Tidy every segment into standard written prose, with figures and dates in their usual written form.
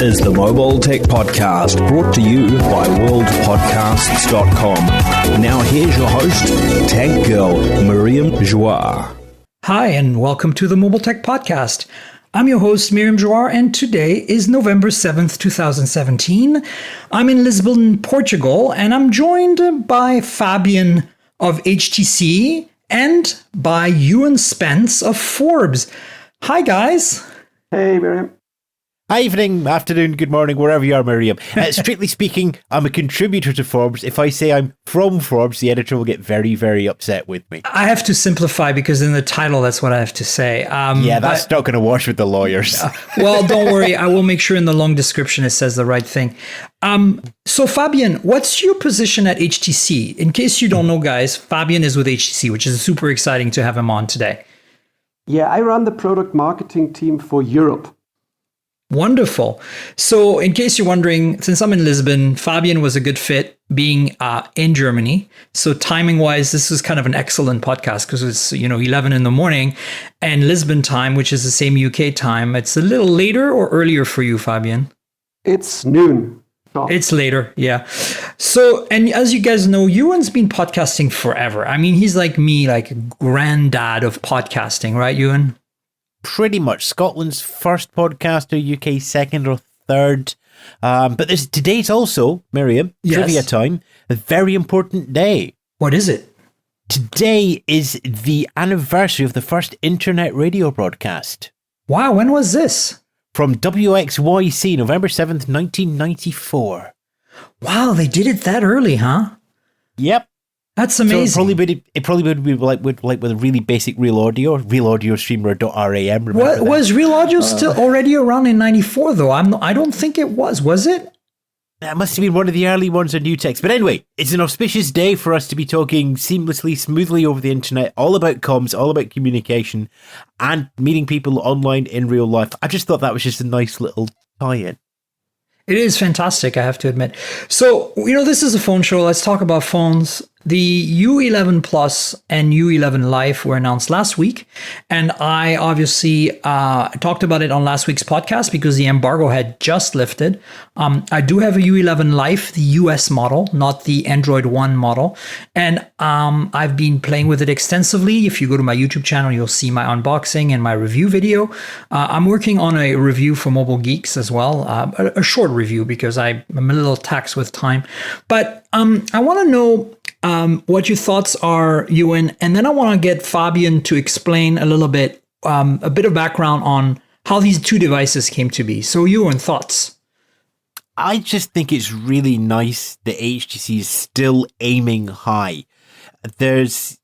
is the Mobile Tech Podcast, brought to you by worldpodcasts.com. Now here's your host, Tech Girl, Miriam Joire. Hi, and welcome to the Mobile Tech Podcast. I'm your host, Miriam Joire, and today is November 7th, 2017. I'm in Lisbon, Portugal, and I'm joined by Fabian of HTC and by Ewan Spence of Forbes. Hi, guys. Hey, Miriam. Hi, evening, afternoon, good morning, wherever you are, Miriam. Strictly speaking, I'm a contributor to Forbes. If I say I'm from Forbes, the editor will get very, very upset with me. I have to simplify because in the title, that's what I have to say. That's not going to wash with the lawyers. Well, don't worry. I will make sure in the long description it says the right thing. So, Fabian, what's your position at HTC? In case you don't know, guys, Fabian is with HTC, which is super exciting to have him on today. Yeah, I run the product marketing team for Europe. Wonderful. So in case you're wondering, since I'm in Lisbon, Fabian was a good fit being in Germany. So timing wise, this is kind of an excellent podcast because it's, 11 in the morning and Lisbon time, which is the same UK time. It's a little later or earlier for you, Fabian? It's noon. Oh. It's later. Yeah. So, and as you guys know, Ewan's been podcasting forever. I mean, he's like me, like a granddad of podcasting, right, Ewan? Pretty much. Scotland's first podcaster, UK second or third. But today's also, Miriam, trivia time, a very important day. What is it? Today is the anniversary of the first internet radio broadcast. Wow, when was this? From WXYC, November 7th, 1994. Wow, they did it that early, huh? Yep. That's amazing. So it probably would be like with a really basic real audio streamer.ram. Was real audio still already around in 94 though? I don't think it was. Was it? That must have been one of the early ones on Newtex. But anyway, it's an auspicious day for us to be talking seamlessly, smoothly over the internet, all about comms, all about communication, and meeting people online in real life. I just thought that was just a nice little tie-in. It is fantastic, I have to admit. So, this is a phone show. Let's talk about phones. The U11 Plus and U11 Life were announced last week. And I obviously talked about it on last week's podcast because the embargo had just lifted. I do have a U11 Life, the US model, not the Android One model. And I've been playing with it extensively. If you go to my YouTube channel, you'll see my unboxing and my review video. I'm working on a review for Mobile Geeks as well, a short review because I'm a little taxed with time. But I want to know what your thoughts are, Ewan, and then I want to get Fabian to explain a little bit, a bit of background on how these two devices came to be. So, Ewan, thoughts? I just think it's really nice that HTC is still aiming high. There's,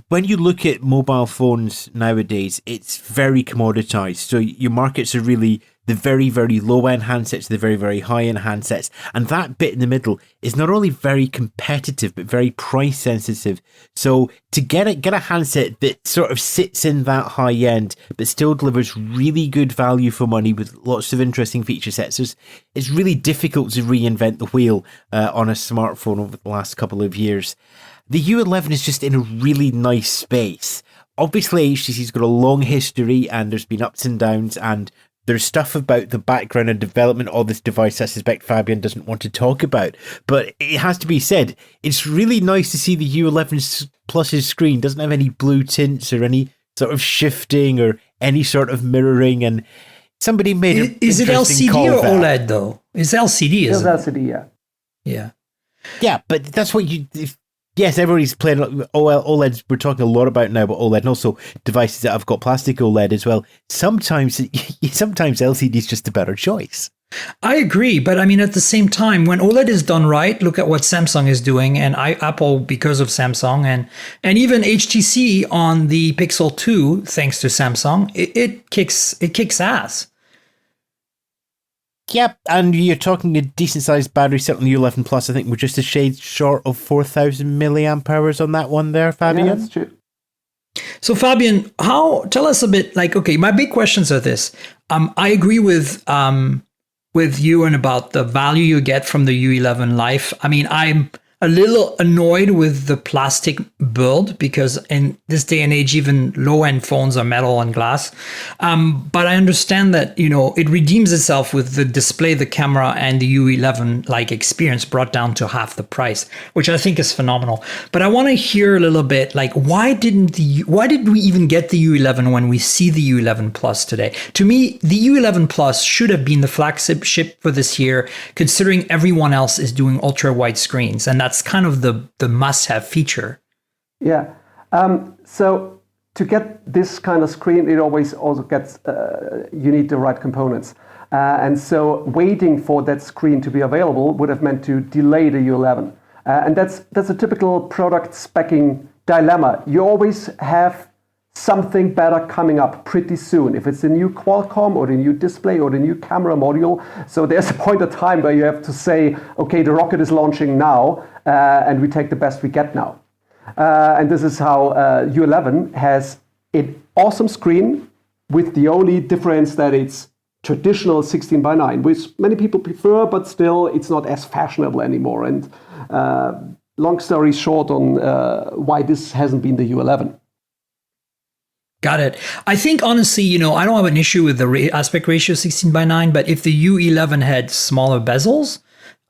when you look at mobile phones nowadays, it's very commoditized. So your markets are really the very, very low-end handsets, the very, very high-end handsets. And that bit in the middle is not only very competitive, but very price-sensitive. So to get a handset that sort of sits in that high end, but still delivers really good value for money with lots of interesting feature sets, it's really difficult to reinvent the wheel on a smartphone over the last couple of years. The U11 is just in a really nice space. Obviously, HTC's got a long history and there's been ups and downs, and there's stuff about the background and development of this device I suspect Fabian doesn't want to talk about. But it has to be said, it's really nice to see the U11 Plus's screen doesn't have any blue tints or any sort of shifting or any sort of mirroring. And somebody made it. Is it LCD or OLED though? It's LCD, isn't it? It's LCD, yeah. Yeah. Yeah, but that's what yes, everybody's playing OLEDs. We're talking a lot about now about OLED, and also devices that have got plastic OLED as well. Sometimes LCD is just a better choice. I agree, but I mean, at the same time, when OLED is done right, look at what Samsung is doing, and Apple because of Samsung, and even HTC on the Pixel 2, thanks to Samsung, it kicks ass. Yep, and you're talking a decent-sized battery set on the U11 Plus. I think we're just a shade short of 4,000 milliamp hours on that one there, Fabian. Yeah, that's true. So, Fabian, tell us a bit, okay, my big questions are this. I agree with Ewan about the value you get from the U11 Life. I mean, a little annoyed with the plastic build because in this day and age, even low-end phones are metal and glass. But I understand that, it redeems itself with the display, the camera, and the U11 like experience brought down to half the price, which I think is phenomenal. But I want to hear a little bit like why did we even get the U11 when we see the U11 Plus today? To me, the U11 Plus should have been the flagship ship for this year, considering everyone else is doing ultra wide screens, and that's kind of the must-have feature. Yeah. So to get this kind of screen, it always also gets, you need the right components. And so waiting for that screen to be available would have meant to delay the U11. And that's a typical product speccing dilemma. You always have something better coming up pretty soon. If it's the new Qualcomm or the new display or the new camera module. So there's a point of time where you have to say, okay, the rocket is launching now, and we take the best we get now. And this is how U11 has an awesome screen with the only difference that it's traditional 16:9, which many people prefer, but still it's not as fashionable anymore. And long story short on why this hasn't been the U11. Got it. I think honestly, I don't have an issue with the aspect ratio 16:9, but if the U11 had smaller bezels,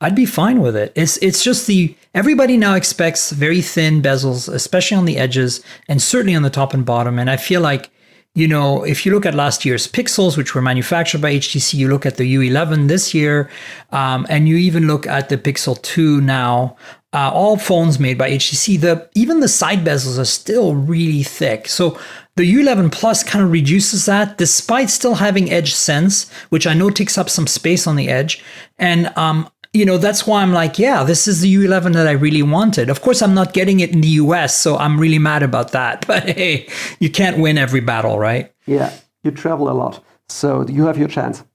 I'd be fine with it. It's just everybody now expects very thin bezels, especially on the edges and certainly on the top and bottom. And I feel like, if you look at last year's Pixels, which were manufactured by HTC, you look at the U11 this year, and you even look at the Pixel 2 now, all phones made by HTC, even the side bezels are still really thick. So the U11 Plus kind of reduces that, despite still having edge sense, which I know takes up some space on the edge. And that's why I'm like, yeah, this is the U11 that I really wanted. Of course, I'm not getting it in the US, so I'm really mad about that. But hey, you can't win every battle, right? Yeah, you travel a lot, so you have your chance.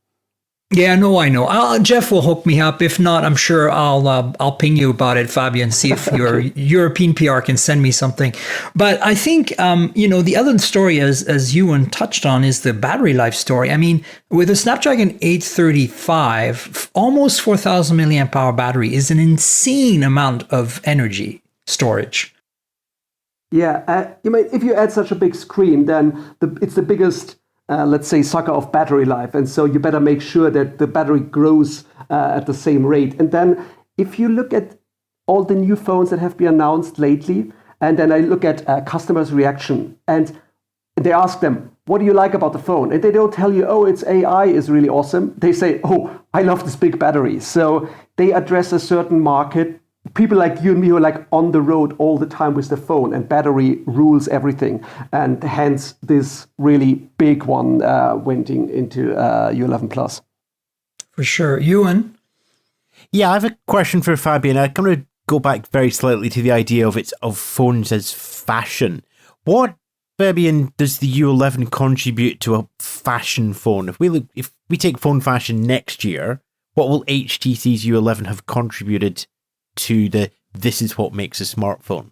Yeah, no, I know. Jeff will hook me up. If not, I'm sure I'll ping you about it, Fabian, see if your European PR can send me something. But I think, the other story, as Ewan touched on, is the battery life story. I mean, with a Snapdragon 835, almost 4,000 milliamp hour battery is an insane amount of energy storage. Yeah, if you add such a big screen, then it's the biggest let's say, sucker of battery life. And so you better make sure that the battery grows at the same rate. And then if you look at all the new phones that have been announced lately, and then I look at customers' reaction, and they ask them, what do you like about the phone? And they don't tell you, oh, its AI is really awesome. They say, oh, I love this big battery. So they address a certain market. People like you and me who are like on the road all the time with the phone, and battery rules everything. And hence this really big one went into U11 Plus. For sure. Ewan? Yeah, I have a question for Fabian. I'm going to go back very slightly to the idea of phones as fashion. What, Fabian, does the U11 contribute to a fashion phone? If we take phone fashion next year, what will HTC's U11 have contributed to this is what makes a smartphone?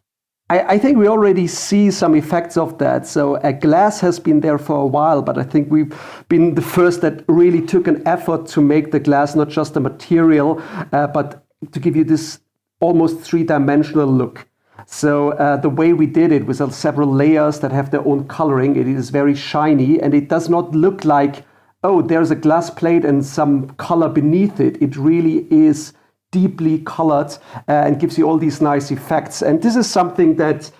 I think we already see some effects of that. So glass has been there for a while, but I think we've been the first that really took an effort to make the glass not just a material, but to give you this almost three-dimensional look. So the way we did it with several layers that have their own coloring, it is very shiny, and it does not look like, oh, there's a glass plate and some color beneath it. It really is deeply colored and gives you all these nice effects. And this is something that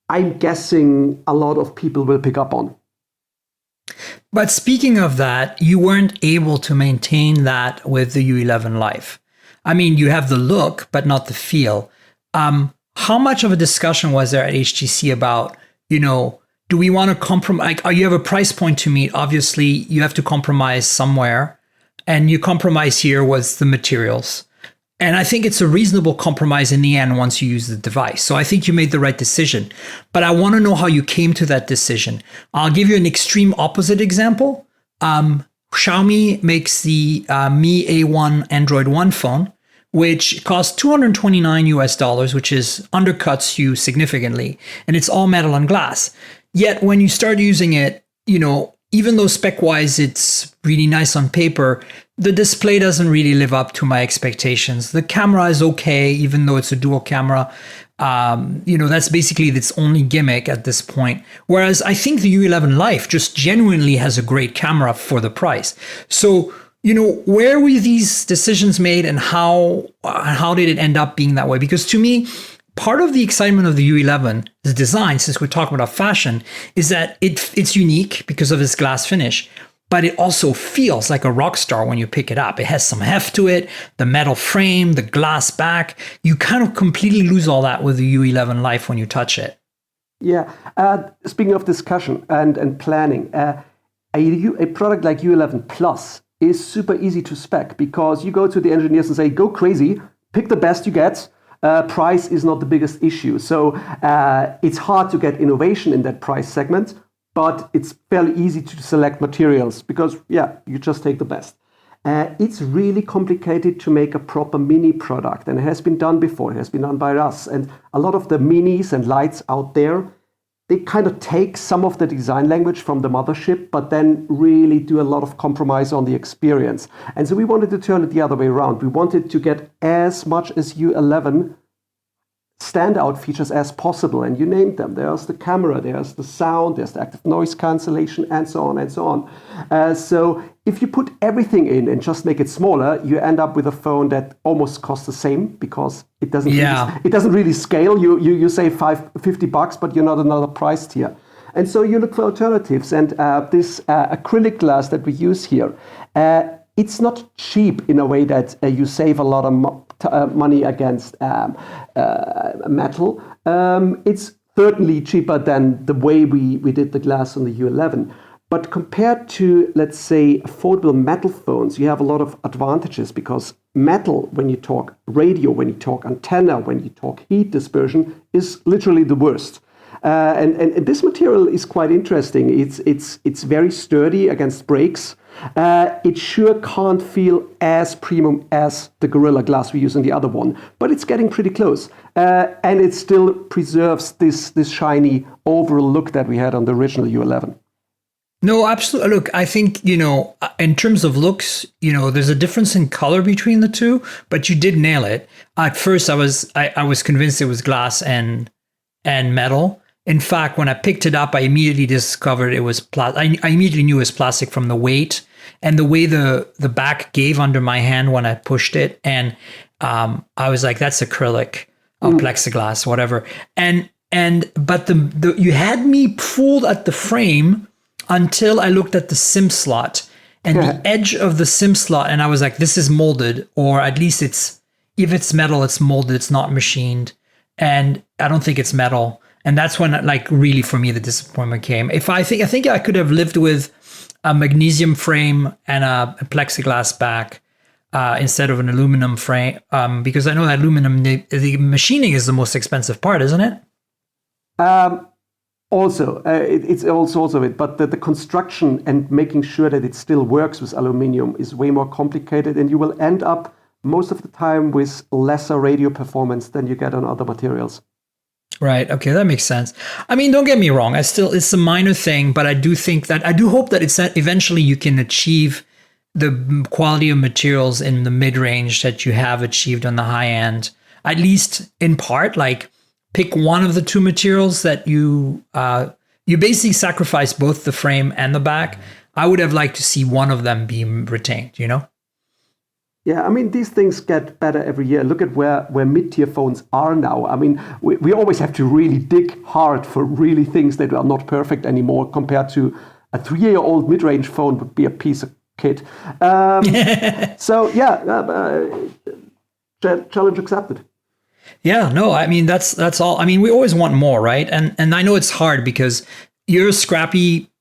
I'm guessing a lot of people will pick up on. But speaking of that, you weren't able to maintain that with the U11 Life. I mean, you have the look, but not the feel. How much of a discussion was there at HTC about, do we want to compromise? Like, you have a price point to meet. Obviously, you have to compromise somewhere. And your compromise here was the materials. And I think it's a reasonable compromise in the end once you use the device. So I think you made the right decision. But I want to know how you came to that decision. I'll give you an extreme opposite example. Xiaomi makes the Mi A1 Android One phone, which costs $229 US, which undercuts you significantly. And it's all metal and glass. Yet when you start using it, even though spec-wise it's really nice on paper, the display doesn't really live up to my expectations. The camera is okay, even though it's a dual camera. That's basically its only gimmick at this point. Whereas I think the U11 Life just genuinely has a great camera for the price. So, where were these decisions made, and how did it end up being that way? Because to me, part of the excitement of the U11, the design, since we're talking about fashion, is that it's unique because of its glass finish. But it also feels like a rock star when you pick it up. It has some heft to it, the metal frame, the glass back. You kind of completely lose all that with the U11 Life when you touch it. Yeah. Speaking of discussion and planning, a product like U11 Plus is super easy to spec, because you go to the engineers and say, go crazy, pick the best you get. Price is not the biggest issue. So it's hard to get innovation in that price segment. But it's fairly easy to select materials because, you just take the best. It's really complicated to make a proper mini product, and it has been done before. It has been done by us. And a lot of the minis and lights out there, they kind of take some of the design language from the mothership, but then really do a lot of compromise on the experience. And so we wanted to turn it the other way around. We wanted to get as much as U11 standout features as possible, and you named them. There's the camera, there's the sound, there's the active noise cancellation, and so on and so on. So if you put everything in and just make it smaller, you end up with a phone that almost costs the same, because it doesn't really scale. You save $50, but you're not another price tier. And so you look for alternatives. And this acrylic glass that we use here, it's not cheap in a way that you save a lot of money against metal. It's certainly cheaper than the way we did the glass on the U11. But compared to, let's say, affordable metal phones, you have a lot of advantages, because metal, when you talk radio, when you talk antenna, when you talk heat dispersion, is literally the worst. And this material is quite interesting. It's very sturdy against breaks. It sure can't feel as premium as the Gorilla Glass we use in the other one, but it's getting pretty close. And it still preserves this shiny overall look that we had on the original U11. No, absolutely. Look, I think, in terms of looks, there's a difference in color between the two, but you did nail it. At first, I was convinced it was glass and metal. In fact, when I picked it up, I immediately discovered it was plastic. I immediately knew it was plastic from the weight and the way the back gave under my hand when I pushed it. And I was like, that's acrylic, plexiglass, whatever. But you had me fooled at the frame until I looked at the SIM slot and the edge of the SIM slot. And I was like, this is molded, or at least if it's metal, it's molded, it's not machined. And I don't think it's metal. And that's when, really for me, the disappointment came. I think I could have lived with a magnesium frame and a plexiglass back instead of an aluminum frame, because I know that aluminum, the machining is the most expensive part, isn't it? It's also it, but the construction and making sure that it still works with aluminium is way more complicated, and you will end up most of the time with lesser radio performance than you get on other materials. Right. Okay, that makes sense. I mean, don't get me wrong. It's a minor thing, but I do hope that it's eventually you can achieve the quality of materials in the mid-range that you have achieved on the high end, at least in part. Like, pick one of the two materials that you basically sacrifice both the frame and the back. I would have liked to see one of them be retained, Yeah, I mean, these things get better every year. Look at where mid-tier phones are now. I mean, we always have to really dig hard for really things that are not perfect anymore, compared to a 3-year-old mid-range phone would be a piece of kit. So, challenge accepted. Yeah, no, I mean, that's all. I mean, we always want more, right? And I know it's hard because you're a scrappy,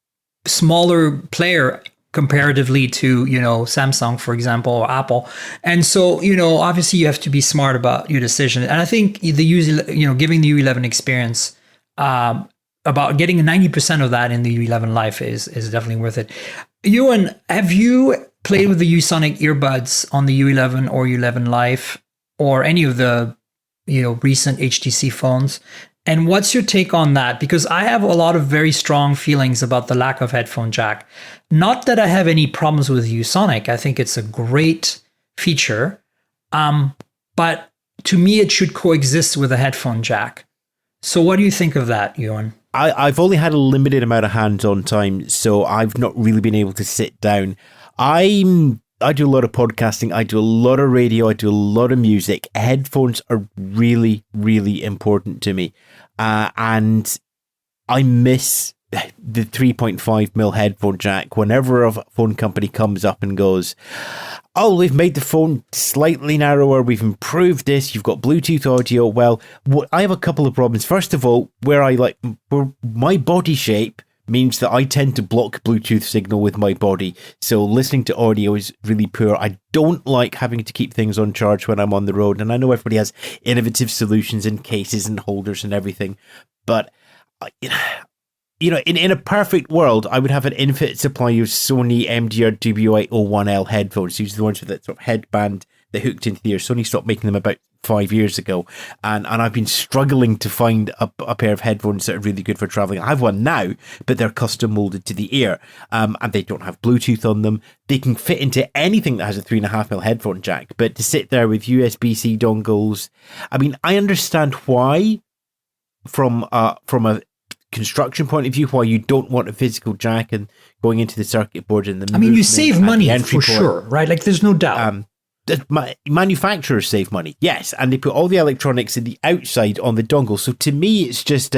smaller player comparatively to, Samsung, for example, or Apple. And so, obviously you have to be smart about your decision. And I think giving the U11 experience, about getting 90% of that in the U11 Life is definitely worth it. Ewan, have you played with the U-Sonic earbuds on the U11 or U11 Life or any of the, recent HTC phones? And what's your take on that? Because I have a lot of very strong feelings about the lack of headphone jack. Not that I have any problems with ViewSonic. I think it's a great feature. But to me, it should coexist with a headphone jack. So what do you think of that, Ewan? I've only had a limited amount of hands-on time, so I've not really been able to sit down. I do a lot of podcasting, I do a lot of radio, I do a lot of music. Headphones are really, really important to me. And I miss the 3.5mm headphone jack whenever a phone company comes up and goes, oh, we've made the phone slightly narrower, we've improved this, you've got Bluetooth audio. Well, I have a couple of problems. First of all, where my body shape means that I tend to block Bluetooth signal with my body. So listening to audio is really poor. I don't like having to keep things on charge when I'm on the road. And I know everybody has innovative solutions and cases and holders and everything. But, you know, in a perfect world, I would have an infinite supply of Sony MDR DBI01L headphones. These are the ones with that sort of headband that hooked into the ear. Sony stopped making them about 5 years ago, and I've been struggling to find a pair of headphones that are really good for traveling. I have one now, but they're custom molded to the ear, and they don't have Bluetooth on them. They can fit into anything that has a 3.5mm headphone jack, but to sit there with USB-C dongles, I mean, I understand why from a construction point of view, why you don't want a physical jack and going into the circuit board and the. I mean, you save money for sure, right? Like, there's no doubt. Manufacturers save money, yes, and they put all the electronics in the outside on the dongle. So to me, it's just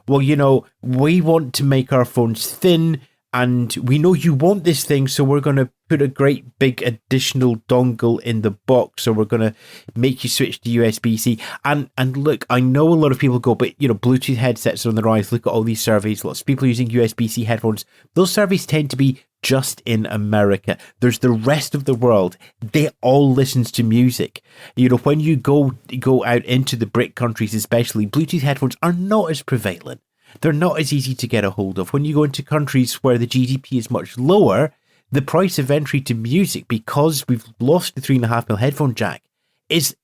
we want to make our phones thin, and we know you want this thing, so we're going to put a great big additional dongle in the box, so we're going to make you switch to USB-C. And look, I know a lot of people go, but Bluetooth headsets are on the rise. Look at all these surveys. Lots of people using USB-C headphones. Those surveys tend to be just in America. There's the rest of the world. They all listen to music. When you go out into the BRIC countries, especially, Bluetooth headphones are not as prevalent. They're not as easy to get a hold of. When you go into countries where the GDP is much lower, the price of entry to music, because we've lost the 3.5mm headphone jack, is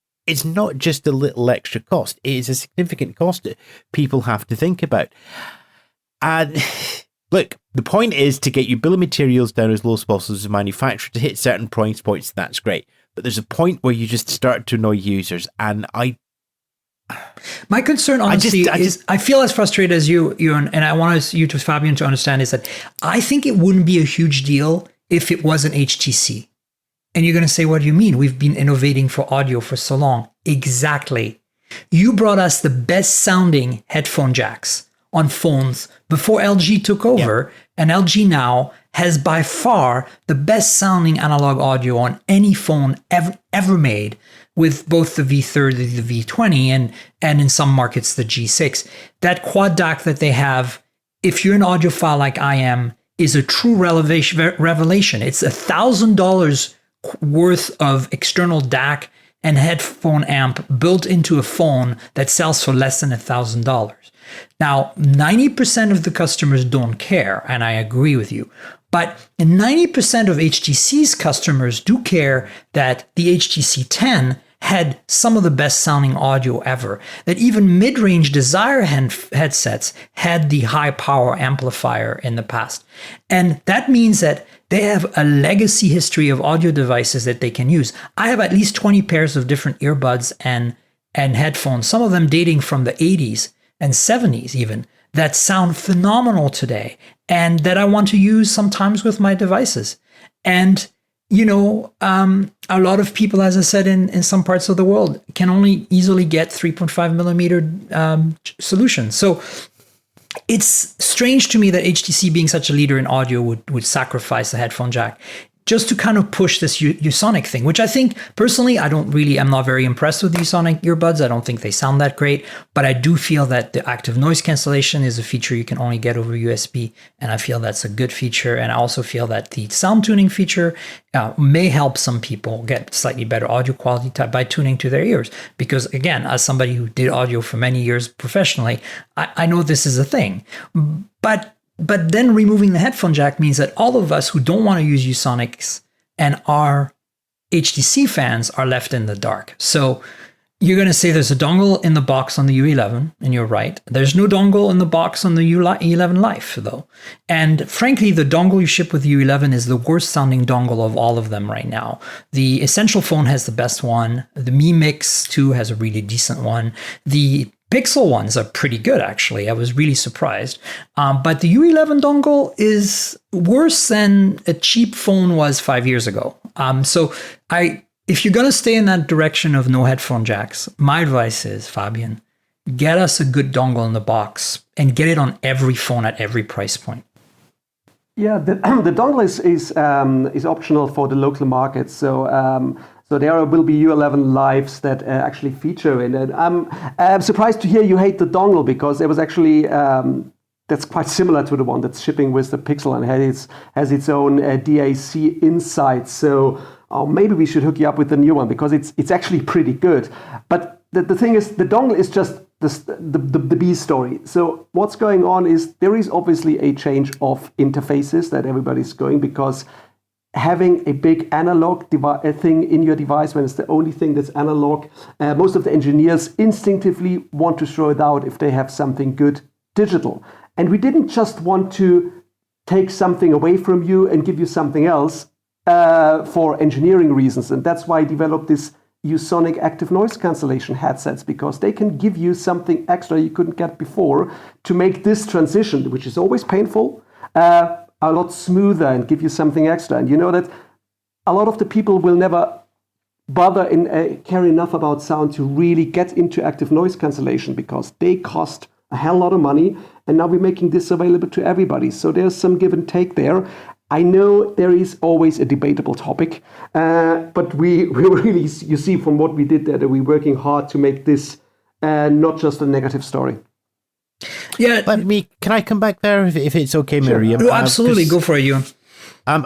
not just a little extra cost. It is a significant cost that people have to think about. And look, the point is to get your bill of materials down as low as possible as a manufacturer. To hit certain price points, that's great. But there's a point where you just start to annoy users. And my concern, honestly, is I feel as frustrated as you, and I want you to, Fabian, to understand is that I think it wouldn't be a huge deal if it wasn't HTC. And you're going to say, what do you mean? We've been innovating for audio for so long. Exactly. You brought us the best sounding headphone jacks on phones before LG took over. Yeah. And LG now has by far the best sounding analog audio on any phone ever made, with both the V30, the V20, and in some markets, the G6. That quad DAC that they have, if you're an audiophile like I am, is a true revelation. It's $1,000 worth of external DAC and headphone amp built into a phone that sells for less than $1,000. Now, 90% of the customers don't care, and I agree with you. But 90% of HTC's customers do care that the HTC 10 had some of the best sounding audio ever, that even mid-range Desire headsets had the high power amplifier in the past. And that means that they have a legacy history of audio devices that they can use. I have at least 20 pairs of different earbuds and headphones, some of them dating from the 80s and 70s even, that sound phenomenal today and that I want to use sometimes with my devices. And a lot of people, as I said, in some parts of the world can only easily get 3.5mm solutions. So it's strange to me that HTC, being such a leader in audio, would sacrifice the headphone jack just to kind of push this ViewSonic thing, which I think personally, I'm not very impressed with ViewSonic earbuds. I don't think they sound that great, but I do feel that the active noise cancellation is a feature you can only get over USB. And I feel that's a good feature. And I also feel that the sound tuning feature may help some people get slightly better audio quality by tuning to their ears. Because again, as somebody who did audio for many years professionally, I know this is a thing, but then removing the headphone jack means that all of us who don't want to use ViewSonics and are HTC fans are left in the dark. So You're going to say there's a dongle in the box on the U11, and you're right. There's no dongle in the box on the U11 Life, though. And frankly, the dongle you ship with the U11 is the worst sounding dongle of all of them right now. The Essential Phone has the best one. The Mi Mix 2 has a really decent one. The Pixel ones are pretty good, actually. I was really surprised. But the U11 dongle is worse than a cheap phone was 5 years ago. If you're going to stay in that direction of no headphone jacks, my advice is, Fabian, get us a good dongle in the box and get it on every phone at every price point. Yeah, the dongle is optional for the local market. So there will be U11 Lives that actually feature in it. I'm surprised to hear you hate the dongle, because it was actually that's quite similar to the one that's shipping with the Pixel and has its own DAC inside. So maybe we should hook you up with the new one, because it's actually pretty good. But the thing is, the dongle is just the B story. So what's going on is there is obviously a change of interfaces that everybody's going, because having a big analog thing in your device when it's the only thing that's analog, most of the engineers instinctively want to throw it out if they have something good digital. And we didn't just want to take something away from you and give you something else for engineering reasons. And that's why I developed this Usonic active noise cancellation headsets, because they can give you something extra you couldn't get before to make this transition, which is always painful, a lot smoother and give you something extra. And you know that a lot of the people will never bother and care enough about sound to really get into active noise cancellation, because they cost a hell lot of money. And now we're making this available to everybody. So there's some give and take there. I know there is always a debatable topic, but we really, you see from what we did there, that we're working hard to make this not just a negative story. Yeah. Can I come back there if it's okay, Sure. Miriam? Oh, absolutely. Go for it, Ewan.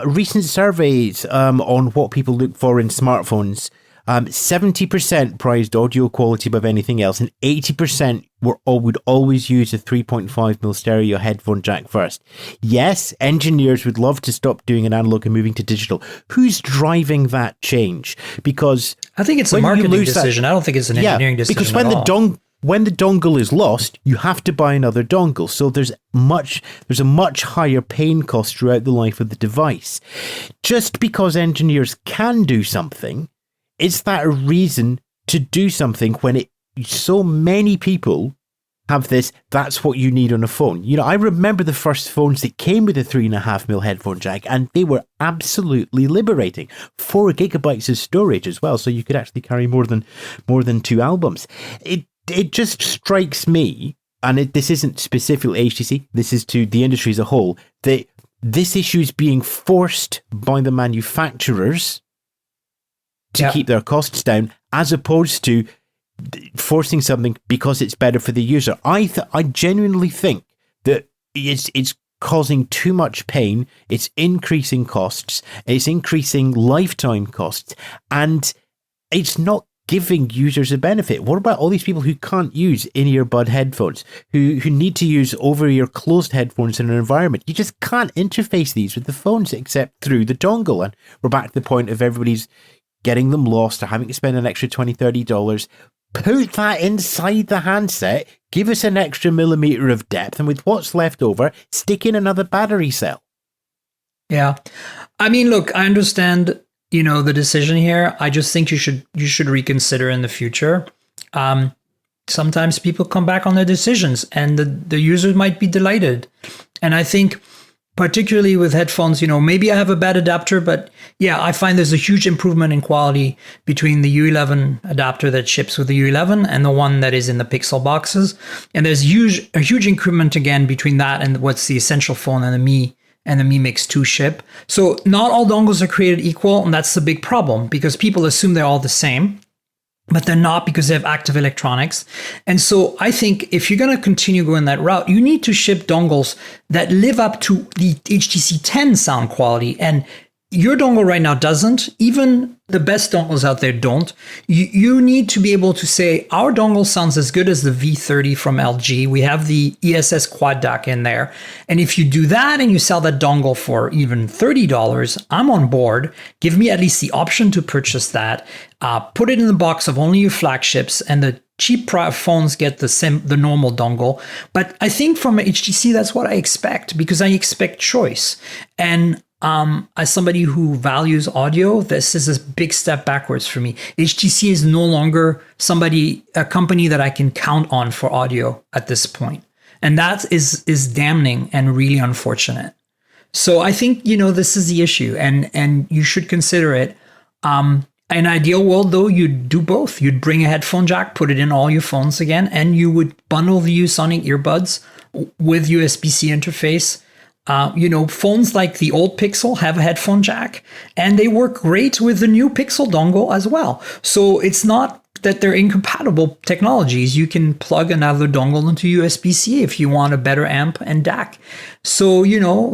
Recent surveys on what people look for in smartphones, 70% prized audio quality above anything else, and 80% would always use a 3.5mm stereo headphone jack first. Yes, engineers would love to stop doing an analog and moving to digital. Who's driving that change? Because I think it's a marketing decision. I don't think it's an engineering decision. Because when the dongle is lost, you have to buy another dongle. So there's a much higher pain cost throughout the life of the device. Just because engineers can do something, is that a reason to do something when so many people have this, that's what you need on a phone? You know, I remember the first phones that came with a 3.5mm headphone jack, and they were absolutely liberating. 4 gigabytes of storage as well, so you could actually carry more than 2 albums. It just strikes me, and this isn't specifically HTC, this is to the industry as a whole, that this issue is being forced by the manufacturers to keep their costs down, as opposed to forcing something because it's better for the user. I genuinely think that it's causing too much pain, it's increasing costs, it's increasing lifetime costs, and it's not giving users a benefit. What about all these people who can't use in-earbud headphones, who need to use over-ear closed headphones in an environment? You just can't interface these with the phones except through the dongle. And we're back to the point of everybody's getting them lost or having to spend an extra $20, $30. Put that inside the handset, give us an extra millimeter of depth, and with what's left over, stick in another battery cell. Yeah. I mean, look, I understand, the decision here. I just think you should reconsider in the future. Sometimes people come back on their decisions, and the users might be delighted. And I think, particularly with headphones, maybe I have a bad adapter, but yeah, I find there's a huge improvement in quality between the U11 adapter that ships with the U11 and the one that is in the Pixel boxes. And there's a huge increment again between that and what's the Essential Phone and the Mi Mix 2 ship. So not all dongles are created equal, and that's the big problem, because people assume they're all the same. But they're not, because they have active electronics. And so I think if you're going to continue going that route, you need to ship dongles that live up to the HTC 10 sound quality. And your dongle right now doesn't. Even the best dongles out there don't. You need to be able to say, our dongle sounds as good as the V30 from LG. We have the ESS quad DAC in there. And if you do that and you sell that dongle for even $30, I'm on board. Give me at least the option to purchase that. Put it in the box of only your flagships, and the cheap phones get the normal dongle. But I think from HTC, that's what I expect, because I expect choice. And as somebody who values audio, this is a big step backwards for me. HTC is no longer a company that I can count on for audio at this point. And that is damning and really unfortunate. So I think, this is the issue, and you should consider it. In ideal world, though, you'd do both. You'd bring a headphone jack, put it in all your phones again, and you would bundle the Usonic earbuds with USB-C interface. Phones like the old Pixel have a headphone jack, and they work great with the new Pixel dongle as well. So it's not that they're incompatible technologies. You can plug another dongle into USB-C if you want a better amp and DAC. So,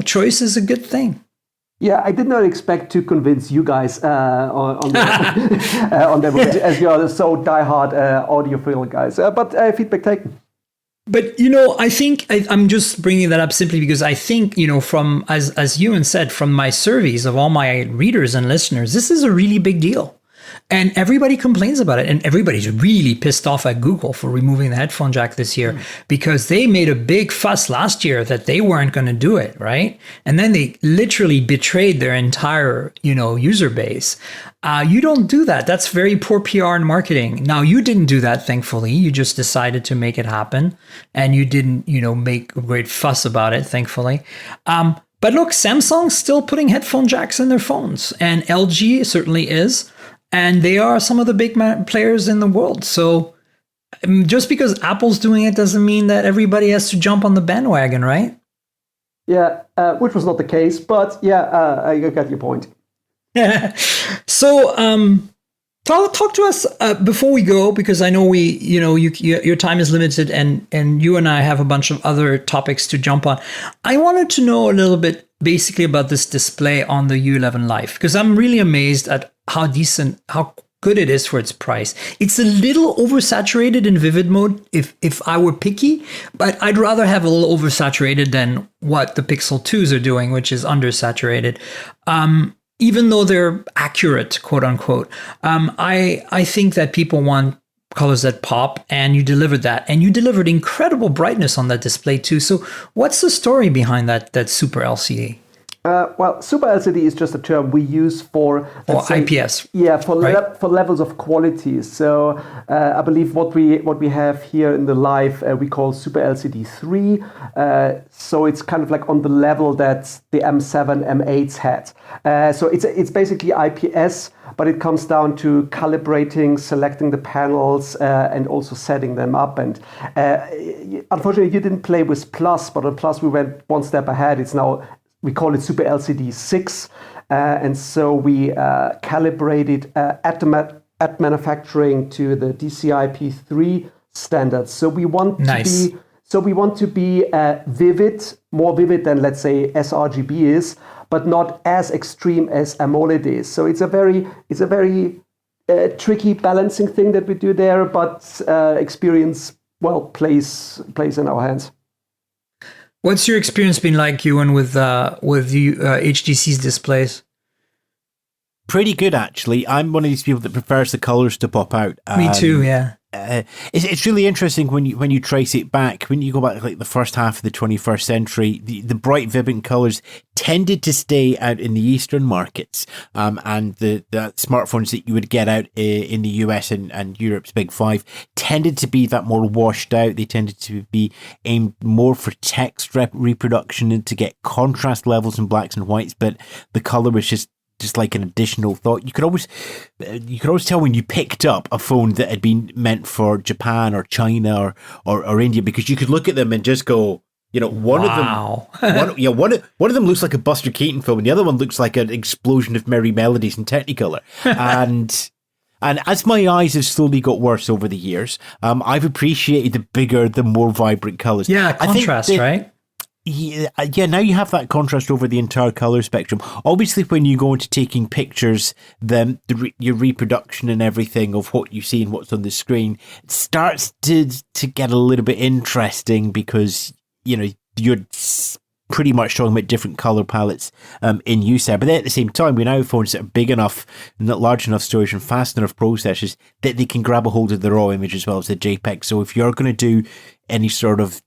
choice is a good thing. Yeah, I did not expect to convince you guys on that, as you are so diehard audiophile guys. But feedback taken. But, I think I'm just bringing that up simply because I think, from, as Ewan said, from my surveys of all my readers and listeners, this is a really big deal. And everybody complains about it. And everybody's really pissed off at Google for removing the headphone jack this year because they made a big fuss last year that they weren't going to do it, right? And then they literally betrayed their entire, user base. You don't do that. That's very poor PR and marketing. Now, you didn't do that, thankfully. You just decided to make it happen. And you didn't, make a great fuss about it, thankfully. But look, Samsung's still putting headphone jacks in their phones. And LG certainly is. And they are some of the big players in the world. So just because Apple's doing it doesn't mean that everybody has to jump on the bandwagon, right? Yeah, which was not the case. But yeah, I got your point. So talk to us before we go, because I know your time is limited, and you and I have a bunch of other topics to jump on. I wanted to know a little bit basically about this display on the U11 Life, because I'm really amazed at how good it is for its price. It's a little oversaturated in vivid mode if I were picky, but I'd rather have a little oversaturated than what the Pixel 2s are doing, which is undersaturated. Even though they're accurate, quote unquote, I think that people want colors that pop, and you delivered that, and you delivered incredible brightness on that display too. So what's the story behind that Super LCD? Well, Super LCD is just a term we use for IPS. Yeah, for levels of quality. So I believe what we have here in the Live we call Super LCD 3. So it's kind of like on the level that the M7, M8s had. So it's basically IPS, but it comes down to calibrating, selecting the panels, and also setting them up. And unfortunately, you didn't play with Plus, but on Plus we went one step ahead. It's now, we call it Super LCD 6. And so we calibrated at manufacturing to the DCI-P3 standards. So we want to be vivid, more vivid than, let's say, sRGB is, but not as extreme as AMOLED is. So it's a very tricky balancing thing that we do there, but experience plays in our hands. What's your experience been like, Ewan, with HTC's displays? Pretty good, actually. I'm one of these people that prefers the colors to pop out. Me too, yeah. It's really interesting when you trace it back, when you go back to like the first half of the 21st century, the bright, vibrant colors tended to stay out in the Eastern markets, and the smartphones that you would get out in the US and Europe's Big Five tended to be that more washed out. They tended to be aimed more for text reproduction and to get contrast levels in blacks and whites, but the color was just like an additional thought. You could always tell when you picked up a phone that had been meant for Japan or China or India, because you could look at them and just go, one of them looks like a Buster Keaton film, and the other one looks like an explosion of merry melodies in Technicolor. And as my eyes have slowly got worse over the years, I've appreciated the bigger, the more vibrant colors. Yeah, contrast, right? Yeah, now you have that contrast over the entire color spectrum. Obviously, when you go into taking pictures, then your reproduction and everything of what you see and what's on the screen starts to get a little bit interesting, because you're pretty much talking about different color palettes in use there. But then at the same time, we now have phones that are big enough, not large enough storage, and fast enough processors that they can grab a hold of the raw image as well as the JPEG. So if you're going to do any sort of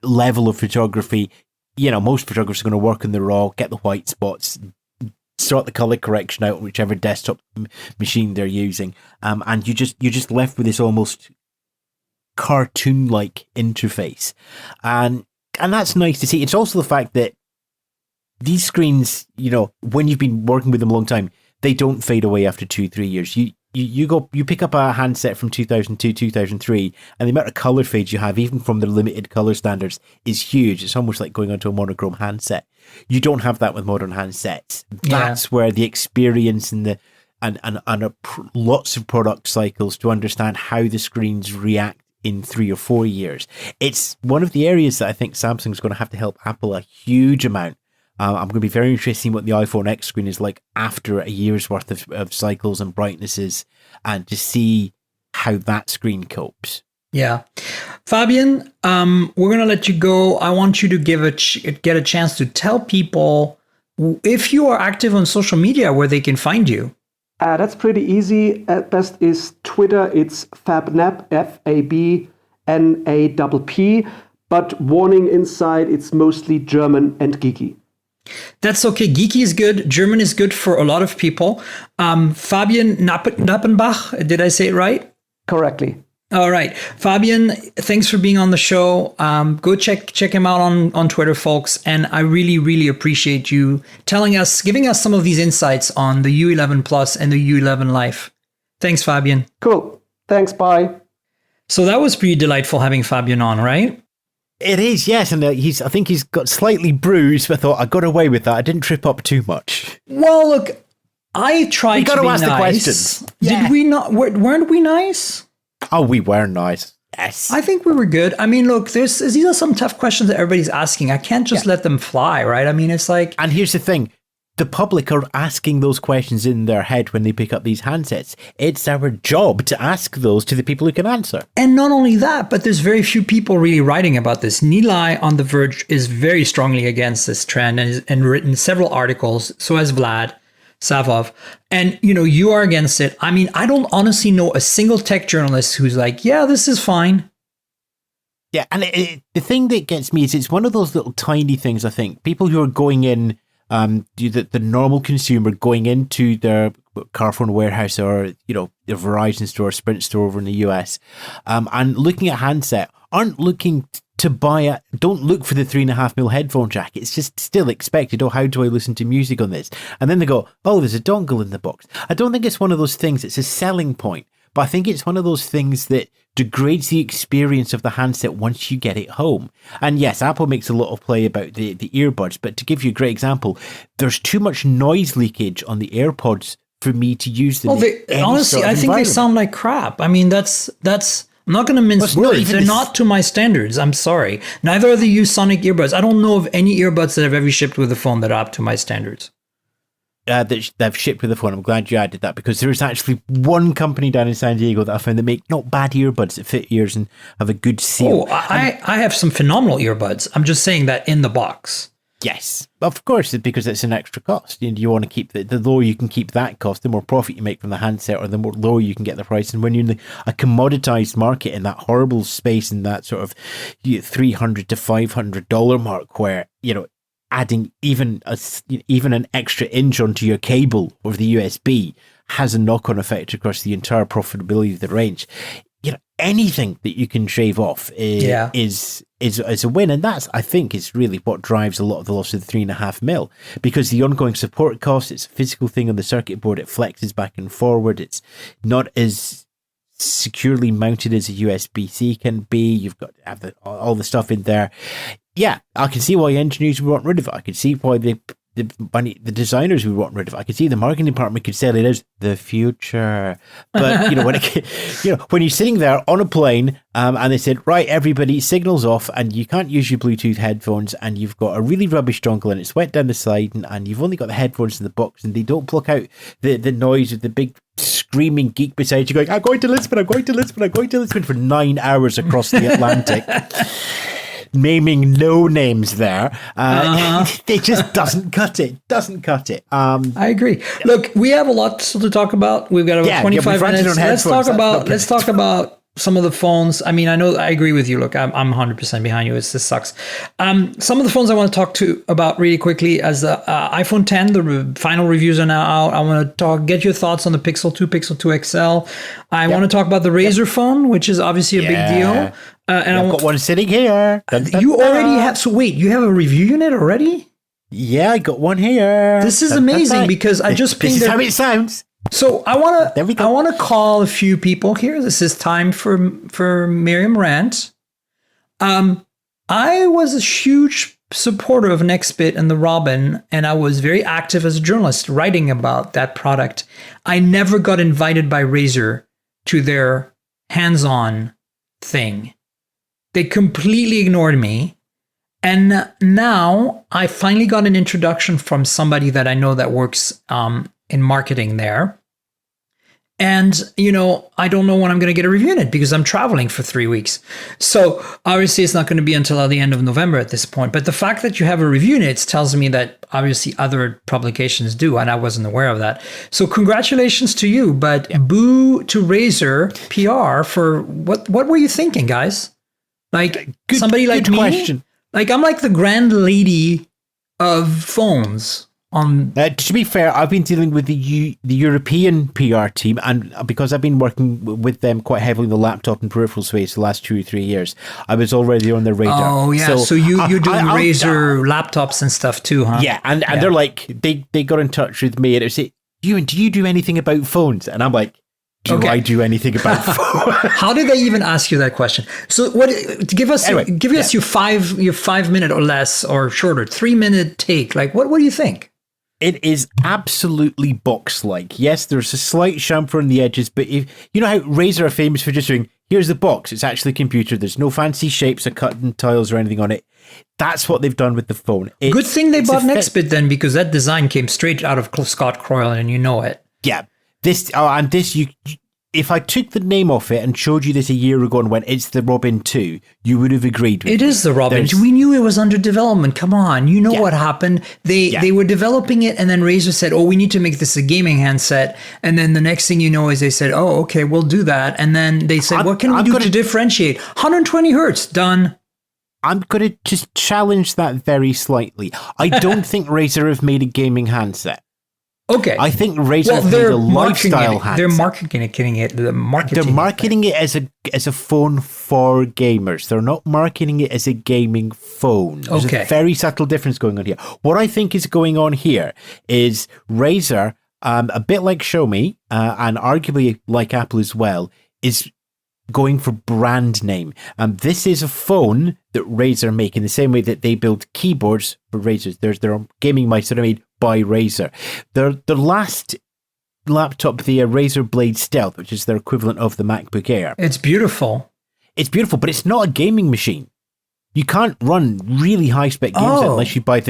level of photography, most photographers are going to work in the raw, get the white spots, sort the color correction out on whichever desktop machine they're using, and you're just left with this almost cartoon-like interface, and that's nice to see. It's also the fact that these screens, when you've been working with them a long time, they don't fade away after 2-3 years. You pick up a handset from 2002, 2003, and the amount of color fades you have, even from the limited color standards, is huge. It's almost like going onto a monochrome handset. You don't have that with modern handsets. That's where the experience and lots of product cycles to understand how the screens react in 3 or 4 years. It's one of the areas that I think Samsung's going to have to help Apple a huge amount. I'm going to be very interested in what the iPhone X screen is like after a year's worth of cycles and brightnesses, and to see how that screen copes. Yeah. Fabian, we're going to let you go. I want you to get a chance to tell people, if you are active on social media, where they can find you. That's pretty easy. At best is Twitter. It's Fabnap, FABNAPP. But warning inside, it's mostly German and geeky. That's okay. Geeky is good. German is good for a lot of people. Fabian Nappenbach, did I say it right? Correctly. All right. Fabian, thanks for being on the show. Go check him out on Twitter, folks. And I really, really appreciate you giving us some of these insights on the U11 Plus and the U11 Life. Thanks, Fabian. Cool. Thanks. Bye. So that was pretty delightful having Fabian on, right? It is, yes, and I think he's got slightly bruised, but I thought I got away with that. I didn't trip up too much. Well, look, I tried to be nice. You got to ask the questions. Did we not? Weren't we nice? Oh, we were nice. Yes. I think we were good. I mean, look, these are some tough questions that everybody's asking. I can't just let them fly, right? I mean, it's like... And here's the thing. The public are asking those questions in their head when they pick up these handsets. It's our job to ask those to the people who can answer. And not only that, but there's very few people really writing about this. Nilay on The Verge is very strongly against this trend and written several articles. So has Vlad Savov. And, you are against it. I mean, I don't honestly know a single tech journalist who's like, yeah, this is fine. Yeah, and the thing that gets me is it's one of those little tiny things, I think. People who are going in, the normal consumer going into their Carphone warehouse or, the Verizon store, Sprint store over in the US, and looking at handset, aren't looking to buy it. Don't look for the 3.5mm headphone jack. It's just still expected. Oh, how do I listen to music on this? And then they go, oh, there's a dongle in the box. I don't think it's one of those things that's a selling point, but I think it's one of those things that degrades the experience of the handset once you get it home. And yes, Apple makes a lot of play about the earbuds, but to give you a great example, there's too much noise leakage on the AirPods for me to use them. Well, honestly, I think they sound like crap. I mean, that's I'm not going to mince words. They're not to my standards. I'm sorry. Neither are the Sonic earbuds. I don't know of any earbuds that have ever shipped with a phone that are up to my standards. That they've shipped with the phone. I'm glad you added that, because there is actually one company down in San Diego that I found that make not bad earbuds that fit ears and have a good seal. Oh, I have some phenomenal earbuds. I'm just saying that in the box. Yes, of course, because it's an extra cost. You want to keep the lower you can keep that cost, the more profit you make from the handset, or the more lower you can get the price. And when you're in a commoditized market in that horrible space, in that sort of $300 to $500 mark, where adding even an extra inch onto your cable over the USB has a knock-on effect across the entire profitability of the range. Anything that you can shave off is a win, and that's, I think, is really what drives a lot of the loss of the 3.5mm, because the ongoing support cost, it's a physical thing on the circuit board, it flexes back and forward, it's not as securely mounted as a USB-C can be. You've got to have all the stuff in there. Yeah, I can see why engineers want rid of it. I can see why they the designers we want rid of. I could see the marketing department could sell it as the future, but when you're sitting there on a plane, and they said, right, everybody, signals off, and you can't use your Bluetooth headphones, and you've got a really rubbish dongle, and it's wet down the side, and you've only got the headphones in the box, and they don't block out the noise of the big screaming geek beside you going, I'm going to Lisbon for 9 hours across the Atlantic. Naming no names there. It just doesn't cut it. I agree. Look, we have a lot to talk about. We've got about 25 minutes. Let's talk about some of the phones. I mean, I agree with you. Look, I'm 100% behind you. This sucks. Some of the phones I want to talk about really quickly, as the iPhone 10, the final reviews are now out. I want to get your thoughts on the Pixel 2, Pixel 2 XL. I want to talk about the Razer phone, which is obviously a big deal. And I've got one sitting here. You already have. So wait, you have a review unit already? Yeah, I got one here. This is amazing because I just pinged. This is how it sounds. So I want to call a few people here. This is time for Miriam Rant. I was a huge supporter of Nextbit and the Robin, and I was very active as a journalist writing about that product. I never got invited by Razer to their hands-on thing. They completely ignored me. And now I finally got an introduction from somebody that I know that works in marketing there. And, I don't know when I'm going to get a review in it because I'm traveling for 3 weeks. So obviously it's not going to be until the end of November at this point. But the fact that you have a review in it tells me that obviously other publications do, and I wasn't aware of that. So congratulations to you, but boo to Razer PR for what were you thinking, guys? Like somebody like me? Question. Like I'm like the grand lady of phones. To be fair, I've been dealing with the European PR team, and because I've been working with them quite heavily in the laptop and peripheral space the last 2 or 3 years, I was already on their radar. Oh yeah, so you're doing Razer laptops and stuff too, huh? Yeah, and they're like they got in touch with me and they say, Ewan, do you do anything about phones? And I'm like, do I do anything about phones? How did they even ask you that question? So give us your 5 minute or less or shorter 3 minute take. Like what do you think? It is absolutely box-like. Yes, there's a slight chamfer on the edges, but you know how Razer are famous for just doing, here's the box, it's actually a computer, there's no fancy shapes or cutting tiles or anything on it. That's what they've done with the phone. Good thing they bought Nextbit then, because that design came straight out of Scott Croyle, and you know it. Yeah. If I took the name off it and showed you this a year ago and went, it's the Robin 2, you would have agreed with me. It is the Robin. We knew it was under development. Come on. You know what happened. They were developing it, and then Razer said, we need to make this a gaming handset. And then the next thing you know is they said, okay, we'll do that. And then they said, what can we do to differentiate? 120 hertz, done. I'm going to just challenge that very slightly. I don't think Razer have made a gaming handset. Okay. I think Razer have made a lifestyle handset. They're marketing it. They're marketing it as a phone for gamers. They're not marketing it as a gaming phone. There's a very subtle difference going on here. What I think is going on here is Razer, a bit like Xiaomi, and arguably like Apple as well, is going for brand name. This is a phone that Razer make in the same way that they build keyboards for Razers. There's their gaming mice that are made by Razer. Their last laptop, the Razer Blade Stealth, which is their equivalent of the MacBook Air. It's beautiful. It's beautiful, but it's not a gaming machine. You can't run really high-spec games unless you buy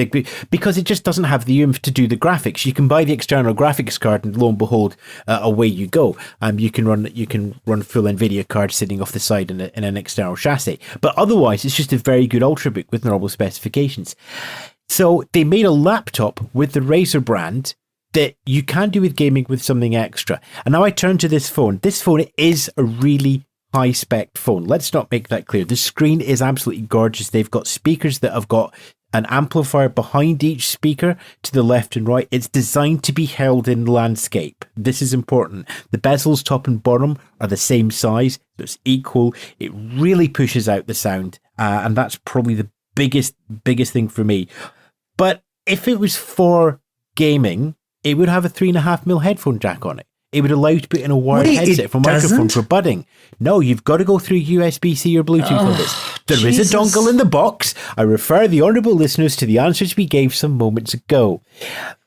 because it just doesn't have the oomph to do the graphics. You can buy the external graphics card, and lo and behold, away you go. You can run full NVIDIA cards sitting off the side in an external chassis. But otherwise, it's just a very good Ultrabook with normal specifications. So they made a laptop with the Razer brand that you can do with gaming with something extra. And now I turn to this phone. This phone is a really high-spec phone. Let's not make that clear. The screen is absolutely gorgeous. They've got speakers that have got an amplifier behind each speaker to the left and right. It's designed to be held in landscape. This is important. The bezels top and bottom are the same size, so it's equal. It really pushes out the sound, and that's probably the biggest thing for me. But if it was for gaming, it would have a 3.5mm headphone jack on it. it would allow you to put in a wired headset for microphone for budding. No, you've got to go through USB-C or Bluetooth for this. There is a dongle in the box. I refer the honourable listeners to the answers we gave some moments ago.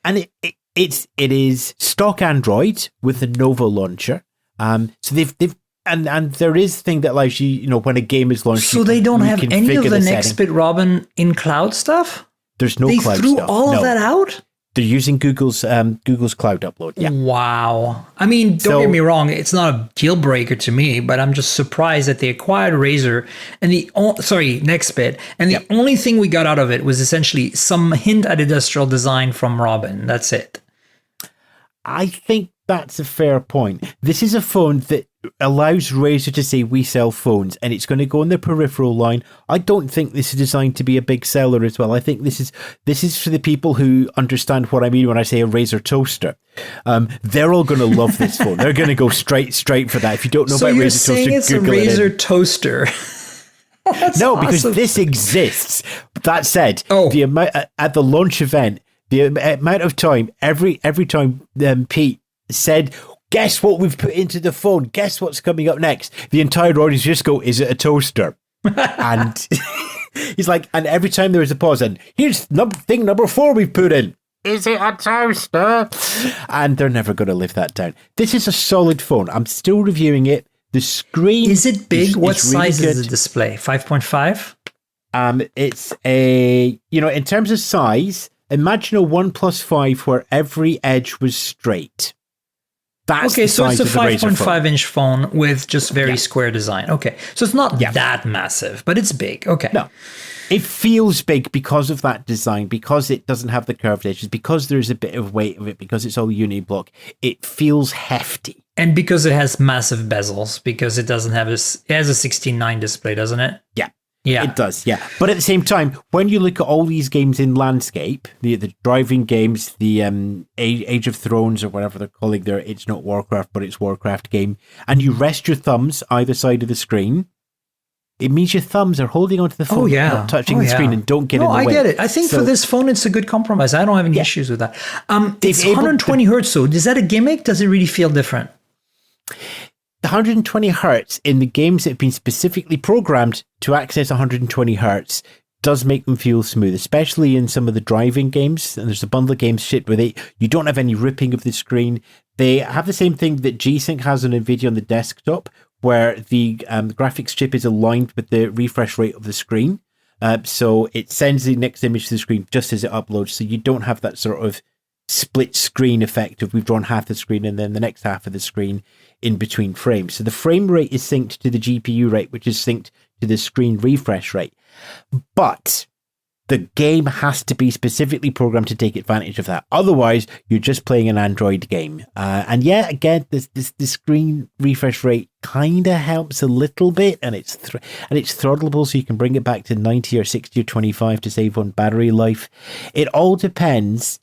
And it is stock Android with the Nova launcher. So they've and there is a thing that allows you, when a game is launched. So they don't have any of the Nextbit Robin in cloud stuff? There's no cloud stuff. They threw all of that out? They're using Google's cloud upload. Yeah. Wow. I mean, don't get me wrong. It's not a deal breaker to me, but I'm just surprised that they acquired Razer and Nextbit. And the only thing we got out of it was essentially some hint at industrial design from Robin. That's it. I think that's a fair point. This is a phone that allows Razer to say we sell phones, and it's going to go in the peripheral line. I don't think this is designed to be a big seller as well. I think this is for the people who understand what I mean when I say a Razer toaster. They're all going to love this phone. They're going to go straight for that. If you don't know about Razer toaster, it's Google a Razer it. Toaster. No, awesome. Because this exists. That said, the amount at the launch event, the amount of time every time Pete said, guess what we've put into the phone, guess what's coming up next, the entire audience just go, is it a toaster? And he's like, and every time there was a pause, and here's thing number 4 we've put in, is it a toaster? And they're never going to live that down. This is a solid phone. I'm still reviewing it. The screen is it big? What size really is the display? 5.5? It's a, in terms of size, imagine a OnePlus 5 where every edge was straight. That's okay, so it's a 5.5 inch phone with just very square design. Okay, so it's not that massive, but it's big. Okay. No, it feels big because of that design, because it doesn't have the curved edges, because there's a bit of weight of it, because it's all uniblock. It feels hefty. And because it has massive bezels, because it doesn't have it has a 16:9 display, doesn't it? Yeah. Yeah, it does. Yeah, but at the same time, when you look at all these games in landscape, the driving games, the Age of Thrones or whatever they're calling their, it's not Warcraft, but it's Warcraft game, and you rest your thumbs either side of the screen, it means your thumbs are holding onto the phone, not touching the screen, and don't get in the way. I get it. I think for this phone, it's a good compromise. I don't have any issues with that. It's 120 hertz, so is that a gimmick? Does it really feel different? The 120 hertz in the games that have been specifically programmed to access 120 hertz does make them feel smooth, especially in some of the driving games. And there's a bundle of games shit with it. You don't have any ripping of the screen. They have the same thing that G-Sync has on NVIDIA on the desktop, where the graphics chip is aligned with the refresh rate of the screen. So it sends the next image to the screen just as it uploads. So you don't have that sort of split screen effect of we've drawn half the screen and then the next half of the screen in between frames. So the frame rate is synced to the GPU rate, which is synced to the screen refresh rate. But the game has to be specifically programmed to take advantage of that. Otherwise, you're just playing an Android game. And yeah, again, the screen refresh rate kind of helps a little bit, and it's throttleable, so you can bring it back to 90 or 60 or 25 to save on battery life. It all depends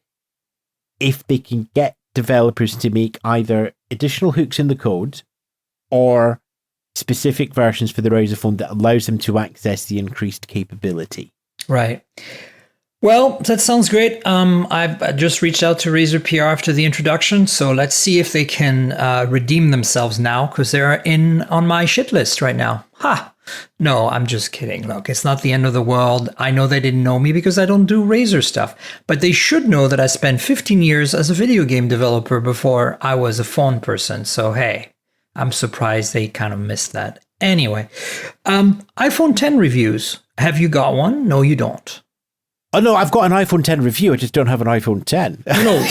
if they can get developers to make either additional hooks in the code or specific versions for the Razer phone that allows them to access the increased capability. Right. Well, that sounds great. I've just reached out to Razer PR after the introduction, so let's see if they can redeem themselves now, because they're on my shit list right now. Ha! No, I'm just kidding. Look, it's not the end of the world. I know they didn't know me because I don't do Razer stuff, but they should know that I spent 15 years as a video game developer before I was a phone person. So, hey, I'm surprised they kind of missed that. Anyway, iPhone 10 reviews. Have you got one? No, you don't. Oh, no, I've got an iPhone 10 review. I just don't have an iPhone 10. No,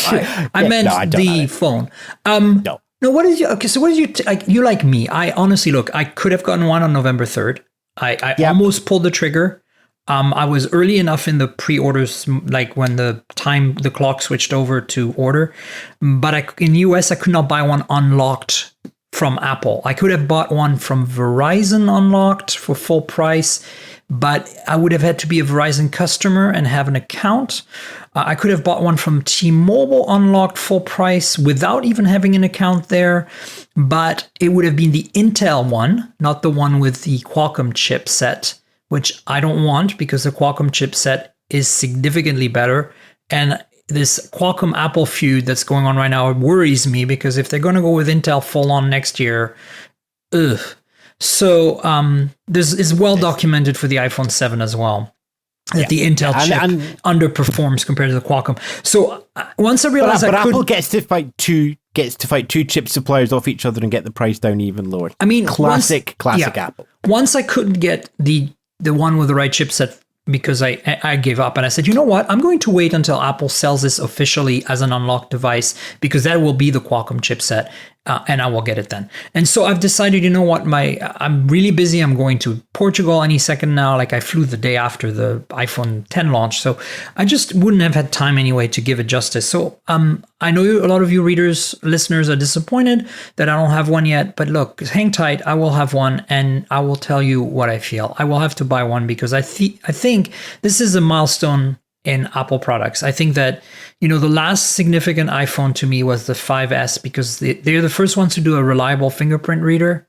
I meant the phone. No. No, what is your, okay, so what is your, you like me. I honestly, look, I could have gotten one on November 3rd. I almost pulled the trigger. I was early enough in the pre-orders, like when the clock switched over to order. But in the US, I could not buy one unlocked from Apple. I could have bought one from Verizon unlocked for full price, but I would have had to be a Verizon customer and have an account. I could have bought one from T-Mobile unlocked full price without even having an account there, but it would have been the Intel one, not the one with the Qualcomm chipset, which I don't want because the Qualcomm chipset is significantly better. And this Qualcomm Apple feud that's going on right now, it worries me, because if they're going to go with Intel full on next year, ugh. So this is well documented for the iPhone 7 as well, that the Intel chip underperforms compared to the Qualcomm. So once I realized Apple gets to fight two chip suppliers off each other and get the price down even lower. I mean, classic Apple. Once I couldn't get the one with the right chipset, because I gave up, and I said, you know what, I'm going to wait until Apple sells this officially as an unlocked device, because that will be the Qualcomm chipset, and I will get it then. And so I've decided, you know what, I'm really busy. I'm going to Portugal any second now. Like, I flew the day after the iPhone 10 launch, so I just wouldn't have had time anyway to give it justice. So I know a lot of you listeners are disappointed that I don't have one yet, but look, hang tight. I will have one, and I will tell you what I feel. I will have to buy one, because I think this is a milestone in Apple products. I think that, the last significant iPhone to me was the 5S, because they're the first ones to do a reliable fingerprint reader.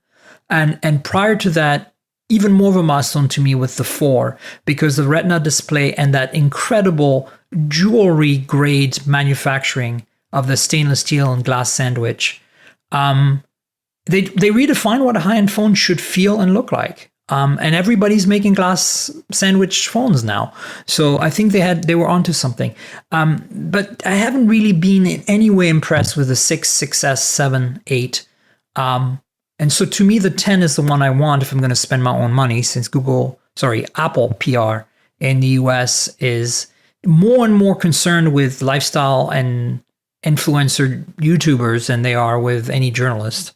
And prior to that, even more of a milestone to me with the 4, because the Retina display and that incredible jewelry grade manufacturing of the stainless steel and glass sandwich. They redefined what a high-end phone should feel and look like. And everybody's making glass sandwich phones now. So I think they were onto something. But I haven't really been in any way impressed with the 6, 6S, 7, 8. And so to me, the 10 is the one I want if I'm going to spend my own money, since Apple PR in the US is more and more concerned with lifestyle and influencer YouTubers than they are with any journalist.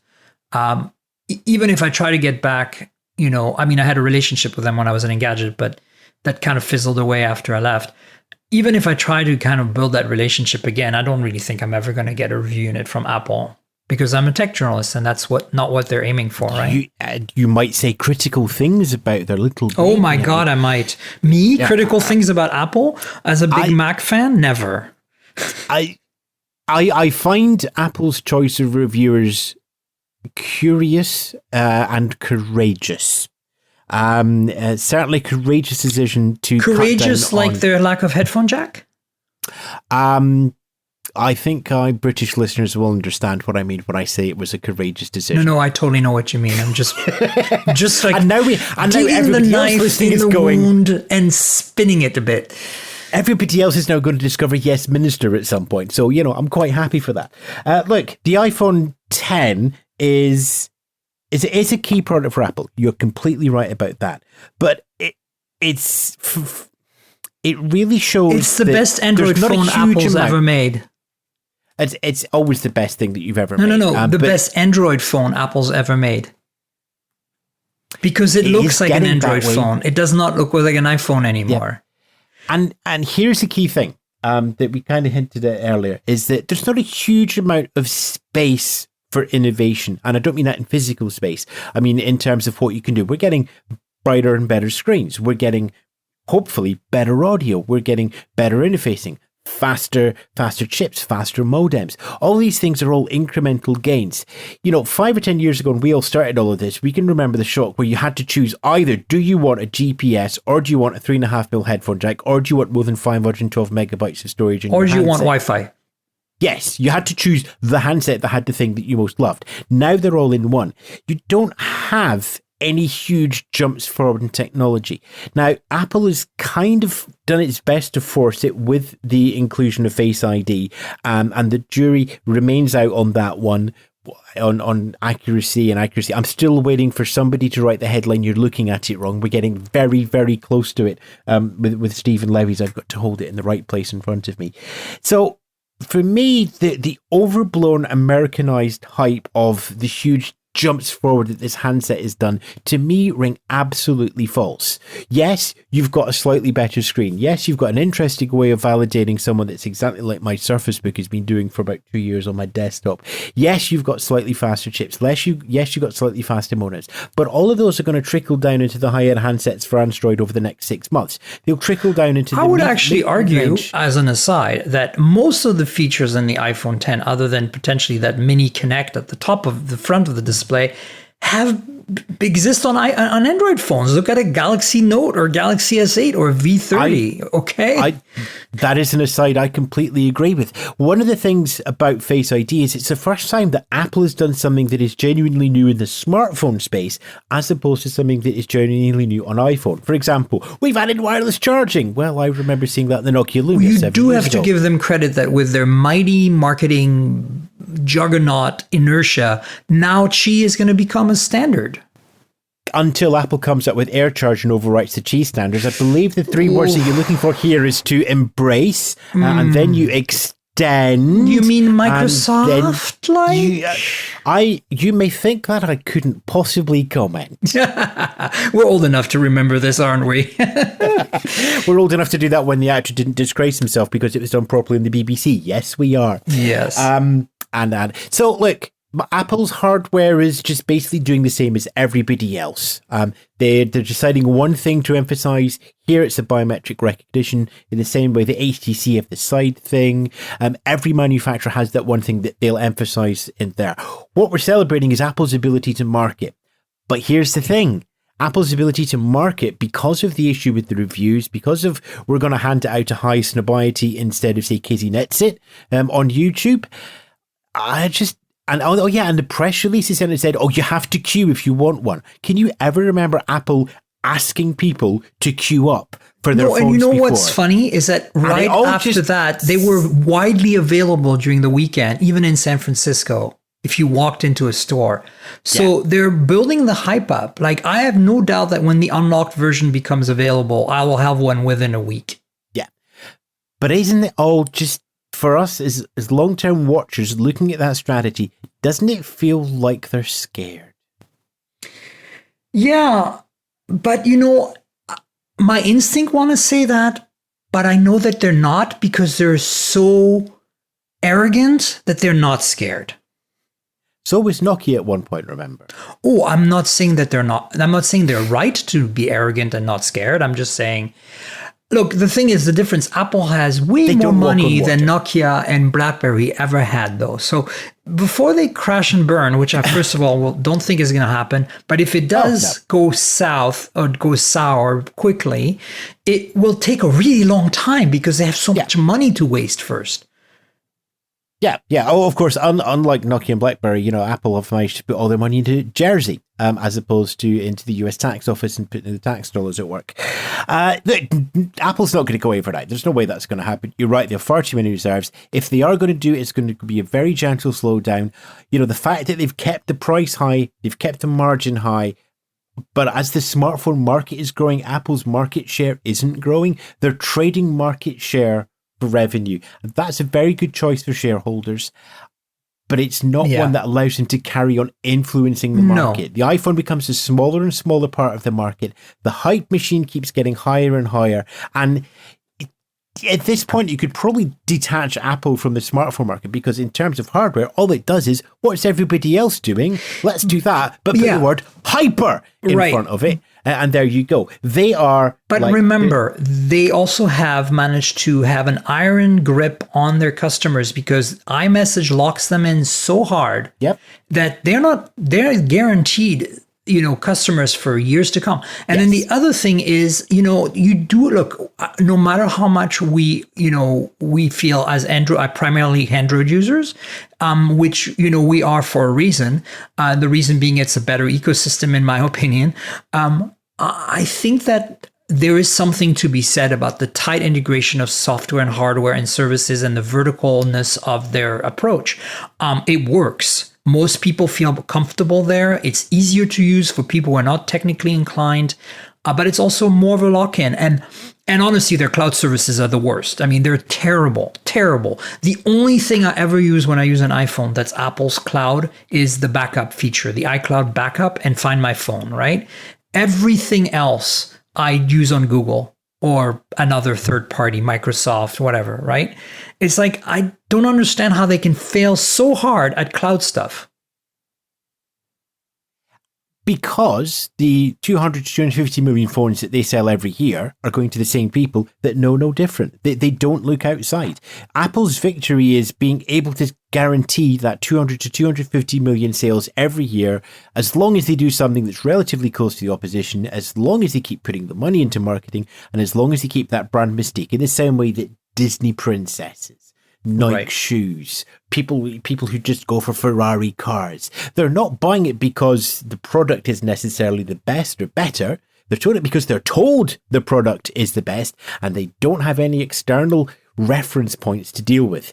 Even if I try to get back, I had a relationship with them when I was in Engadget, but that kind of fizzled away after I left. Even if I try to kind of build that relationship again, I don't really think I'm ever going to get a review unit from Apple, because I'm a tech journalist, and that's not what they're aiming for, right? You might say critical things about their little... Oh my God, I might. Critical things about Apple? As a big Mac fan? Never. I find Apple's choice of reviewers curious and courageous. Certainly courageous decision to courageous, like their lack of headphone jack. I think British listeners will understand what I mean when I say it was a courageous decision. No, I totally know what you mean. I'm just like and now everybody else listening is going wound and spinning it a bit. Everybody else is now going to discover Yes Minister at some point. So, I'm quite happy for that. Look, the iPhone 10 is a key product for Apple. You're completely right about that. But it really shows it's the best Android phone Apple's ever made. It's always the best thing that you've ever made. No. The best Android phone Apple's ever made. Because it looks like an Android phone. It does not look like an iPhone anymore. Yeah. And here's the key thing that we kind of hinted at earlier, is that there's not a huge amount of space for innovation. And I don't mean that in physical space. I mean in terms of what you can do. We're getting brighter and better screens. We're getting, hopefully, better audio. We're getting better interfacing. Faster chips, faster modems. All these things are all incremental gains. 5 or 10 years ago when we all started all of this, we can remember the shock where you had to choose either, do you want a GPS, or do you want a 3.5mm headphone jack, or do you want more than 512 megabytes of storage in your handset? Or do you want Wi-Fi? Yes, you had to choose the handset that had the thing that you most loved. Now they're all in one. You don't have any huge jumps forward in technology. Now, Apple has kind of done its best to force it with the inclusion of Face ID, and the jury remains out on that one, on accuracy. I'm still waiting for somebody to write the headline, "You're looking at it wrong." We're getting very, very close to it with Stephen Levy's. I've got to hold it in the right place in front of me. So, for me, the overblown Americanized hype of the huge jumps forward that this handset is done, to me, ring absolutely false. Yes, you've got a slightly better screen. Yes, you've got an interesting way of validating someone that's exactly like my Surface Book has been doing for about 2 years on my desktop. Yes, you've got slightly faster chips. Yes, you've got slightly faster modems. But all of those are going to trickle down into the high-end handsets for Android over the next 6 months. They'll trickle down into I would actually argue, as an aside, that most of the features in the iPhone 10, other than potentially that mini Connect at the top of the front of the display, have exist on Android phones. Look at a Galaxy Note or Galaxy S8 or V30. That is an aside I completely agree with. One of the things about Face ID is it's the first time that Apple has done something that is genuinely new in the smartphone space, as opposed to something that is genuinely new on iPhone. For example, we've added wireless charging. Well, I remember seeing that in the Nokia Lumia 7 years ago. You do have to give them credit that with their mighty marketing juggernaut inertia, now Qi is going to become a standard. Until Apple comes up with AirCharge and overwrites the Qi standards. I believe the three words that you're looking for here is to embrace, and then you extend. You mean Microsoft? You may think that I couldn't possibly comment. We're old enough to remember this, aren't we? We're old enough to do that when the actor didn't disgrace himself because it was done properly in the BBC. Yes, we are. Yes. So look, Apple's hardware is just basically doing the same as everybody else. They're deciding one thing to emphasize. Here it's the biometric recognition in the same way the HTC have the side thing. Every manufacturer has that one thing that they'll emphasize in there. What we're celebrating is Apple's ability to market. But here's the thing. Apple's ability to market, because of the issue with the reviews, because of we're going to hand it out to high snobiety instead of, say, Casey Netzit on YouTube. And the press release is and said, you have to queue if you want one. Can you ever remember Apple asking people to queue up for their phones? And you know before? What's funny is that right after that, they were widely available during the weekend, even in San Francisco, if you walked into a store. So they're building the hype up. Like, I have no doubt that when the unlocked version becomes available, I will have one within a week. Yeah. But isn't it all just, for us as long-term watchers looking at that strategy, doesn't it feel like they're scared? Yeah, but my instinct want to say that, but I know that they're not, because they're so arrogant that they're not scared. So was Nokia at one point, remember? Oh, I'm not saying that they're not. I'm not saying they're right to be arrogant and not scared. I'm just saying, look, the thing is, the difference, Apple has way more money than Nokia and BlackBerry ever had, though. So before they crash and burn, which I, first of all, don't think is going to happen, but if it does go south or go sour quickly, it will take a really long time because they have so much money to waste first. Yeah. Oh, of course, unlike Nokia and BlackBerry, Apple have managed to put all their money into Jersey, as opposed to into the US tax office and putting the tax dollars at work. Apple's not going to go away for that. There's no way that's going to happen. You're right, they have far too many reserves. If they are going to do it, it's going to be a very gentle slowdown. The fact that they've kept the price high, they've kept the margin high, but as the smartphone market is growing, Apple's market share isn't growing. They're trading market share for revenue. That's a very good choice for shareholders, but it's not one that allows them to carry on influencing the market. The iPhone becomes a smaller and smaller part of the market. The hype machine keeps getting higher and higher. And at this point, you could probably detach Apple from the smartphone market, because in terms of hardware, all it does is, what's everybody else doing? Let's do that, but put the word hyper in front of it. And there you go. They are. But remember, they also have managed to have an iron grip on their customers, because iMessage locks them in so hard that they're guaranteed, customers for years to come. And then the other thing is, you do look, no matter how much we feel as primarily Android users, which, we are for a reason, the reason being it's a better ecosystem, in my opinion. I think that there is something to be said about the tight integration of software and hardware and services and the verticalness of their approach. It works. Most people feel comfortable there. It's easier to use for people who are not technically inclined, but it's also more of a lock-in. And honestly, their cloud services are the worst. I mean, they're terrible. The only thing I ever use when I use an iPhone that's Apple's cloud is the backup feature, the iCloud backup, and Find My Phone, right? Everything else I use on Google or another third party, Microsoft, whatever, right? It's like, I don't understand how they can fail so hard at cloud stuff. Because the 200 to 250 million phones that they sell every year are going to the same people that know no different. They don't look outside. Apple's victory is being able to guarantee that 200 to 250 million sales every year, as long as they do something that's relatively close to the opposition, as long as they keep putting the money into marketing, and as long as they keep that brand mystique in the same way that Disney princesses, Nike shoes, people who just go for Ferrari cars. They're not buying it because the product is necessarily the best or better. They're doing it because they're told the product is the best and they don't have any external reference points to deal with.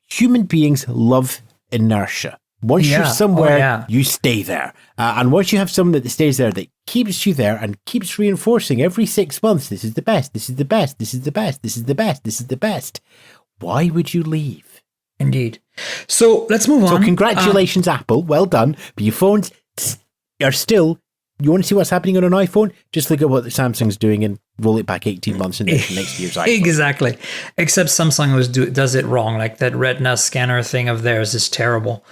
Human beings love inertia. Once you're somewhere, you stay there. And once you have someone that stays there, that keeps you there and keeps reinforcing every 6 months, this is the best, this is the best, this is the best, this is the best, this is the best. Why would you leave? Indeed. So let's move on. So congratulations, Apple. Well done. But your phones are still, you want to see what's happening on an iPhone? Just look at what the Samsung's doing and roll it back 18 months into next year's iPhone. Exactly. Except Samsung does it wrong. Like that Retina scanner thing of theirs is terrible.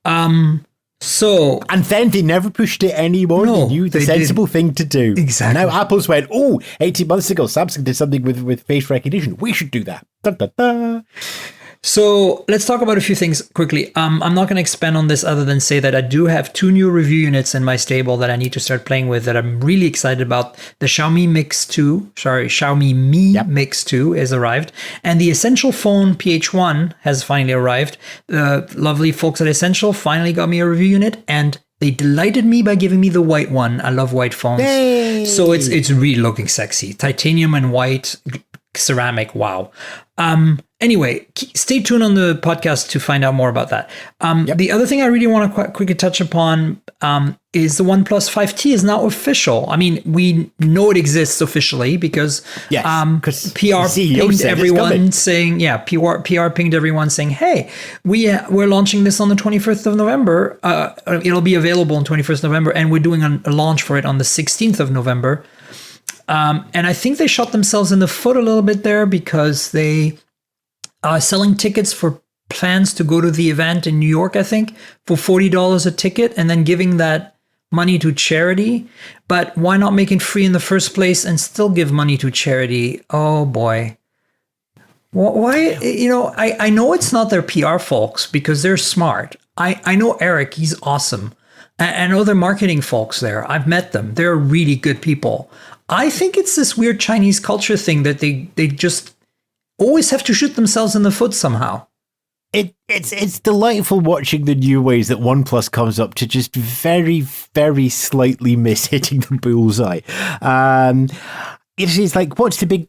And then they never pushed it anymore. They knew the sensible thing to do. Exactly. And now Apple's went, 18 months ago, Samsung did something with face recognition. We should do that. Da, da, da. So let's talk about a few things quickly. I'm not going to expand on this other than say that I do have 2 new review units in my stable that I need to start playing with that I'm really excited about. The Xiaomi Mi Mix 2 has arrived, and the Essential Phone PH1 has finally arrived. The lovely folks at Essential finally got me a review unit, and they delighted me by giving me the white one. I love white phones. Yay! So it's really looking sexy. Titanium and white ceramic. Wow. Anyway, stay tuned on the podcast to find out more about that. The other thing I really want to quickly touch upon is the OnePlus 5T is now official. I mean, we know it exists officially because PR pinged everyone saying, PR pinged everyone saying, hey, we're launching this on the 21st of November. It'll be available on 21st November, and we're doing a launch for it on the 16th of November. And I think they shot themselves in the foot a little bit there because they are selling tickets for plans to go to the event in New York, I think, for $40 a ticket and then giving that money to charity. But why not make it free in the first place and still give money to charity? Oh, boy. Why? I know it's not their PR folks because they're smart. I know Eric. He's awesome. I know their marketing folks there. I've met them. They're really good people. I think it's this weird Chinese culture thing that they just always have to shoot themselves in the foot somehow. It's delightful watching the new ways that OnePlus comes up to just very, very slightly miss hitting the bullseye. It's like, what's the big...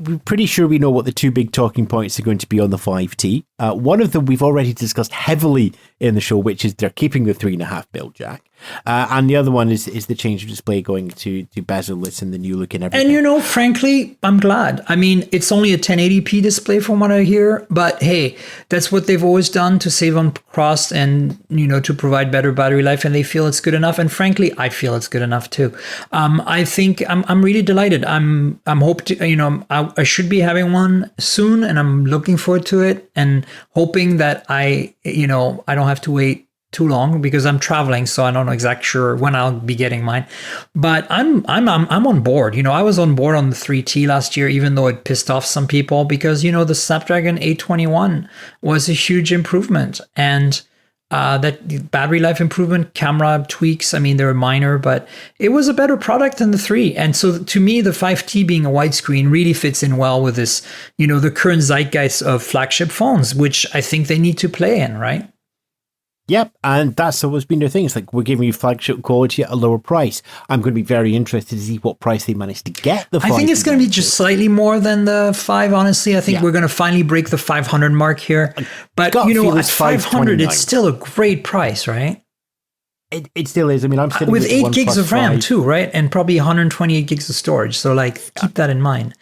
We're pretty sure we know what the 2 big talking points are going to be on the 5T. One of them we've already discussed heavily in the show, which is they're keeping the 3.5mm jack. And the other one is the change of display going to bezel-less and the new look and everything. And frankly, I'm glad. I mean, it's only a 1080p display from what I hear, but hey, that's what they've always done to save on cost and, to provide better battery life, and they feel it's good enough. And frankly, I feel it's good enough too. I think I'm really delighted. I'm hope to, I should be having one soon, and I'm looking forward to it and hoping that I don't have to wait too long because I'm traveling, so I don't know exactly sure when I'll be getting mine. But I'm on board. I was on board on the 3T last year, even though it pissed off some people because the Snapdragon 821 was a huge improvement, and that battery life improvement, camera tweaks, I mean, they were minor, but it was a better product than the 3. And so to me, the 5T being a widescreen really fits in well with this, the current zeitgeist of flagship phones, which I think they need to play in, right? Yep, and that's always been their thing. It's like, we're giving you flagship quality at a lower price. I'm going to be very interested to see what price they manage to get the 5. I think it's going to be just slightly more than the 5, honestly. I think we're going to finally break the 500 mark here. But, at 500, it's still a great price, right? It still is. I mean, I'm sitting with 8 1 gigs of 5. RAM too, right? And probably 128 gigs of storage. So keep that in mind.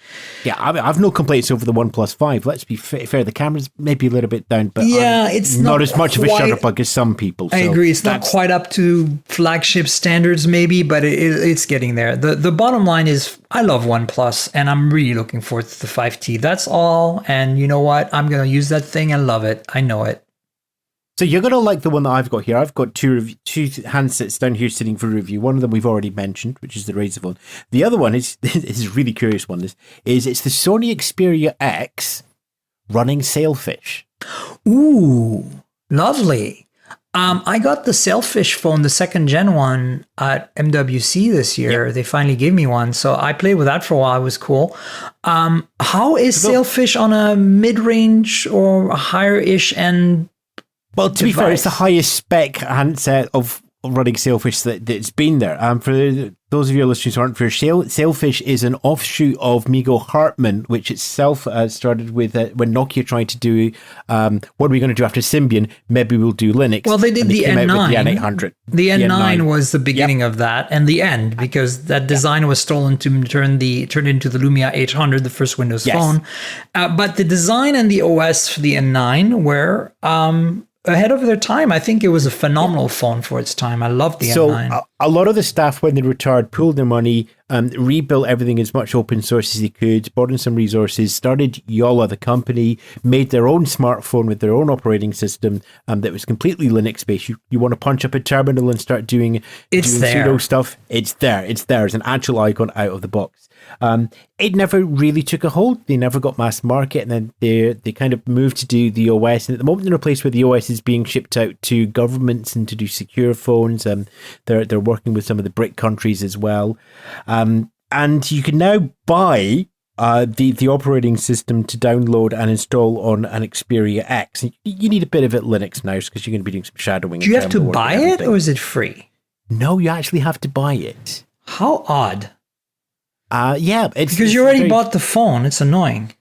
Yeah, I've no complaints over the OnePlus 5. Let's be fair. The camera's maybe a little bit down, but it's not as much of a shutterbug as some people. I agree. It's not quite up to flagship standards maybe, but it's getting there. The bottom line is I love OnePlus, and I'm really looking forward to the 5T. That's all. And you know what? I'm going to use that thing and love it. I know it. So you're going to like the one that I've got here. I've got two handsets down here sitting for review. One of them we've already mentioned, which is the Razer Phone. The other one is a really curious one. It's the Sony Xperia X running Sailfish. Ooh, lovely. I got the Sailfish phone, the second gen one, at MWC this year. They finally gave me one, so I played with that for a while. It was cool. How is Sailfish on a mid-range or higher-ish end? Well, to be fair, it's the highest spec handset of running Sailfish that's been there. For those of your listeners who aren't familiar, Sailfish is an offshoot of Migo Hartmann, which itself started with when Nokia tried to do what are we going to do after Symbian? Maybe we'll do Linux. Well, they did the N9. The N800. The N9 was the beginning of that, and the end, because that design was stolen to turn into the Lumia 800, the first Windows phone. But the design and the OS for the N9 were ahead of their time. I think it was a phenomenal phone for its time. I loved the N9. So a lot of the staff, when they retired, pulled their money, rebuilt everything as much open source as they could, brought in some resources, started Yola, the company, made their own smartphone with their own operating system that was completely Linux-based. You want to punch up a terminal and start doing pseudo stuff, it's there. It's there as an actual icon out of the box. It never really took a hold. They never got mass market, and then they kind of moved to do the OS. And at the moment, they're in a place where the OS is being shipped out to governments and to do secure phones. They're working with some of the BRIC countries as well. And you can now buy the operating system to download and install on an Xperia X. You need a bit of it Linux now because you're going to be doing some shadowing. Do you have to buy it, or is it free? No, you actually have to buy it. How odd. It's because you already bought the phone. It's annoying.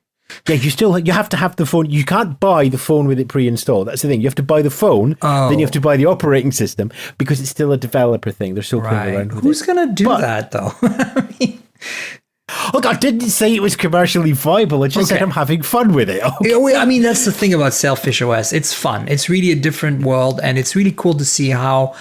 Yeah, you have to have the phone. You can't buy the phone with it pre-installed. That's the thing. You have to buy the phone, then you have to buy the operating system because it's still a developer thing. They're still playing around with it. Who's going to do that, though? I mean, look, I didn't say it was commercially viable. I just said I'm having fun with it. Okay. I mean, that's the thing about Sailfish OS. It's fun. It's really a different world, and it's really cool to see how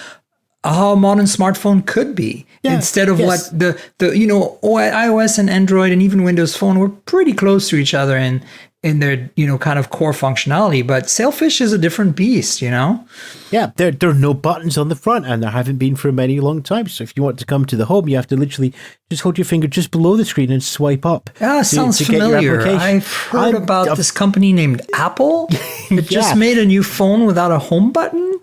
a modern smartphone could be instead of what the iOS and Android and even Windows Phone were pretty close to each other in their kind of core functionality. But Sailfish is a different beast, Yeah, there are no buttons on the front, and there haven't been for a many long time. So if you want to come to the home, you have to literally just hold your finger just below the screen and swipe up. Sounds familiar. I've heard about this company named Apple that just made a new phone without a home button.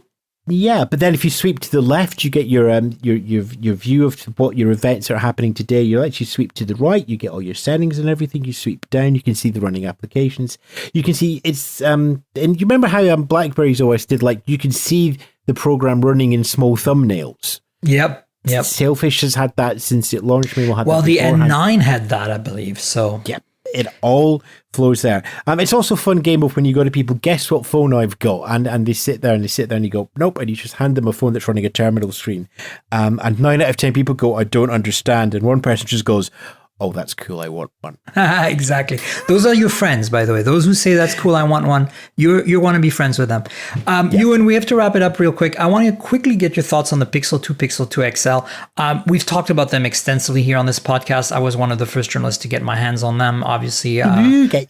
Yeah, but then if you sweep to the left, you get your view of what your events are happening today. You actually sweep to the right, you get all your settings and everything. You sweep down, you can see the running applications. You can see it's and you remember how BlackBerry's OS did, like you can see the program running in small thumbnails. Yep. Sailfish has had that since it launched. The N9 had that, I believe. So yep. It all flows there. It's also a fun game of when you go to people, guess what phone I've got, and they sit there and you go, nope, and you just hand them a phone that's running a terminal screen. And 9 out of 10 people go, I don't understand, and one person just goes, oh, that's cool, I want one. Exactly. Those are your friends, by the way. Those who say that's cool, I want one, you want to be friends with them. Ewan, we have to wrap it up real quick. I want to quickly get your thoughts on the Pixel 2, Pixel 2 XL. We've talked about them extensively here on this podcast. I was one of the first journalists to get my hands on them, obviously,